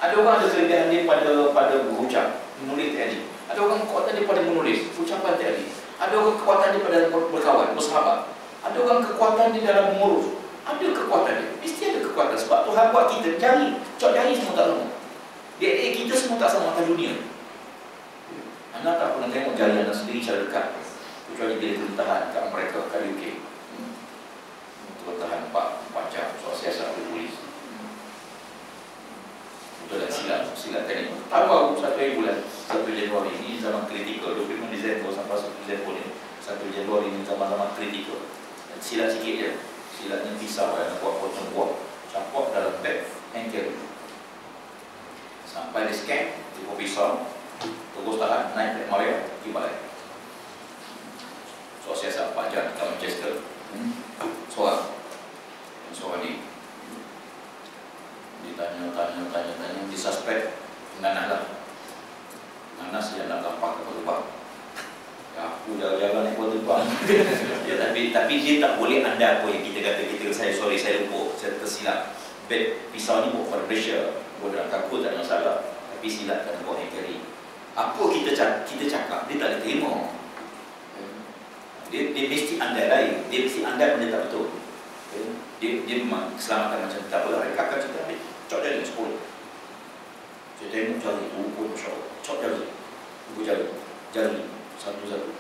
Ada orang ada kelebihan dia pada berucap, menulis tadi. Ada orang kekuatan dia pada menulis, ucapan tadi. Ada orang kekuatan dia pada berkawan, bersahabat. Ada orang kekuatan di dalam mengurus. Ada kekuatan dia. Mesti ada kekuatan. Sebab Tuhan buat kita jari. Cok jari semua tak sama. Dia kita semua tak sama atas dunia. Anda tak pernah tengok jari anda sendiri secara dekat. Kecuali bila kita tahan kat mereka, kat UK. Kita tahan 4 jam soal siasat oleh polis. Betul tak silat teknik. Tahu 1 bulan 1 Januari ini zaman kritikal. 25 Disember sampai 1 Disember ni 1 Januari ini zaman-zaman kritikal. Silat sikit je. Silatnya pisau yang buat potong buah, campur dalam beg anchor. Sampai di scan, tipu pisau, terus tahan, naik beg Maria, pergi balik. So siasat 4 jam kat Manchester. Seorang ni ditanya, disuspek nganas lah. Nganas yang nak lampak ke terbang. Ya, aku jalan-jalan naik kuat terbang. Ya, tapi dia tak boleh anda apa yang kita kata, saya lupa, saya tersilap. Beg pisau ni buat pada Malaysia, buat dalam kaku tak ada masalah. Tapi silap kena buat hackeri. Apa kita cakap, dia tak boleh terima. Dia mesti andai lain, dia mesti andai benda tak betul. Dia memang selamatkan macam tak apalah, mereka akan cakap, cok jari 10. Saya tengok jari tu, Masya Allah, cok jari, tunggu jari, satu-satu.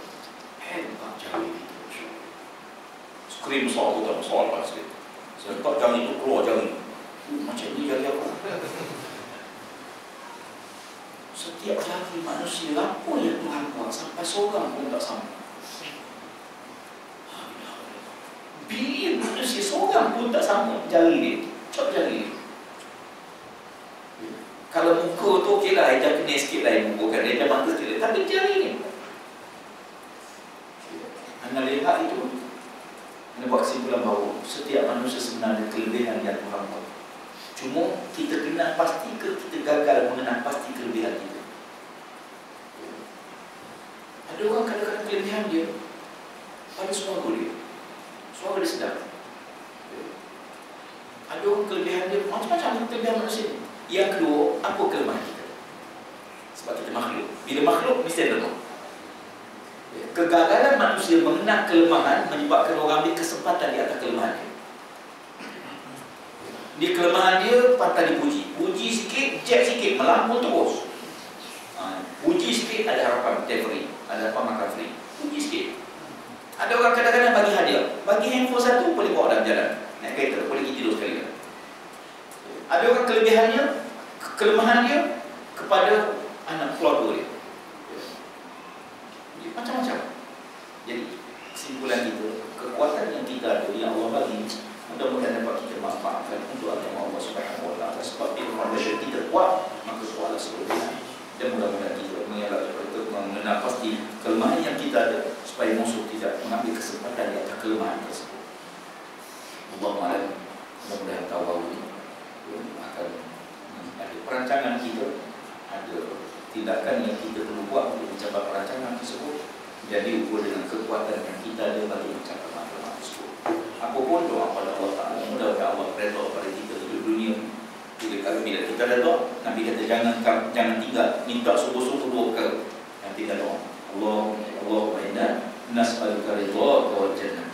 Hebat jari itu, Masya Allah. Skrim soal tu tak soal lah sikit. Saya letak jari tu, keluar jari. Macam ni jari apa? Setiap jari manusia, apa yang Tuhan buat sampai seorang pun tak sama. Bilion manusia, seorang pun tak sama jari dia. Cok jari dia. Kalau muka tu okey lah, ejak kena sikit lain muka kan, ejak mata sikit lain. Tapi jari ni, anda lihat itu, anda buat kesimpulan bahawa setiap manusia sebenarnya kelebihan yang Tuhan buat. Cuma kita kenal pasti ke kita gagal mengenal pasti kelebihan kita. Ada orang kadang-kadang kelebihan dia pada suara dia. Suara dia sedap. Ada orang kelebihan dia macam-macam kelebihan manusia. Yang kedua, apa kelemahan kita? Sebab kita makhluk. Bila makhluk, mesti ada lemah. Kegagalan manusia mengenal kelemahan menyebabkan orang ambil kesempatan di atas kelemahan dia. Di kelemahan dia, patah dipuji. Puji sikit, jet sikit, melampau terus. Puji sikit, ada harapan free, ada harapan makan free. Puji sikit. Ada orang kadang-kadang bagi hadiah. Bagi handphone satu, boleh bawa dalam jalan. Naik kereta, boleh pergi tidur sekali. Ada orang kelebihannya, kelemahan dia kepada anak keluarga dia. Macam-macam. Jadi kesimpulan kita, kekuatan yang kita ada, yang Allah bagi, mudah-mudahan dapat kita manfaatkan untuk agama Allah Subhanahu Wa Taala. Sebab dia foundation kita kuat, maka kuatlah seluruhnya. Dan mudah-mudahan kita mengelak mengenal pasti kelemahan yang kita ada, supaya musuh tidak mengambil kesempatan di atas kelemahan tersebut. Allahumma'alam. Mudah-mudahan tahu ini akan ada perancangan kita, ada tindakan yang kita perlu buat untuk mencapai perancangan tersebut. Jadi ukur dengan kekuatan yang kita ada bagi mencapai perancangan tersebut. Apapun doa pada Allah Ta'ala, mudah-mudahan Allah redha pada kita hidup dunia. Bila kita redha, Nabi kata jangan tinggal, minta sungguh-sungguh 2 kali. Yang tidak doa, Allahumma inna nas'aluka ridhaka wal jannah.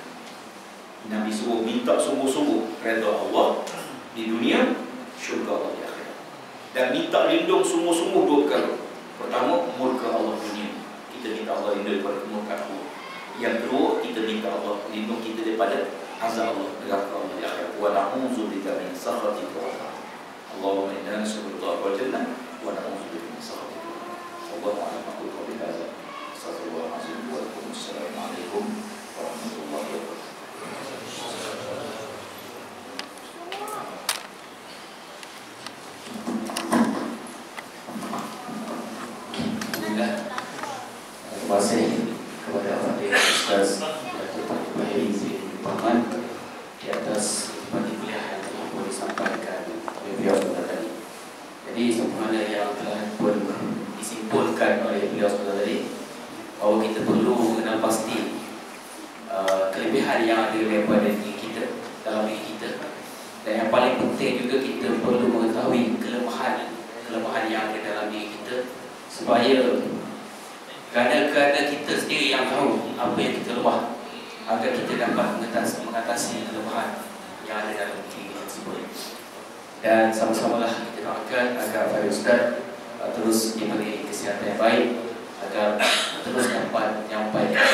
Nabi suruh minta sungguh-sungguh redha Allah di dunia, syurga Allah di akhirat. Dan minta lindung sungguh-sungguh 2 kali. Pertama, murka Allah dunia. Kita minta Allah lindung daripada kemurkaan Allah. Yang kedua, kita minta Allah lindung kita daripada azab Allah, neraka Allah di akhirat. Wa na'udzubika min sakhatika. Allahumma inna nas'aluka wal jannah wa na'udzubika min sakhatika. Wallahu a'lam aqulu qawli hadza. Astaghfirullahalazim wa lakum. Assalamualaikum warahmatullahi wabarakatuh. Terima kasih kepada Al-Fatih Ustaz Datuk Bahiri Zain Muhammad di atas kuliah yang telah boleh disampaikan oleh beliau sebentar tadi. Jadi sebagaimana yang telah pun disimpulkan oleh beliau sebentar tadi, bahawa kita perlu mengenal pasti kelebihan yang ada daripada diri kita, dalam diri kita. Dan yang paling penting juga kita perlu mengetahui kelemahan yang ada dalam diri kita, supaya kerana kita sendiri yang tahu apa yang kita lemah, agar kita dapat mengatasi kelemahan yang ada dalam diri kita tersebut. Dan sama-samalah kita doakan agar Fahri Ustaz terus diberi kesihatan yang baik, agar terus dapat menyampaikan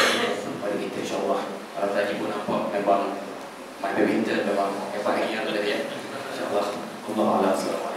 kepada kita, insyaAllah. Tadi pun nampak memang main badminton memang hebat yang ada ya, insyaAllah. Allah Alam.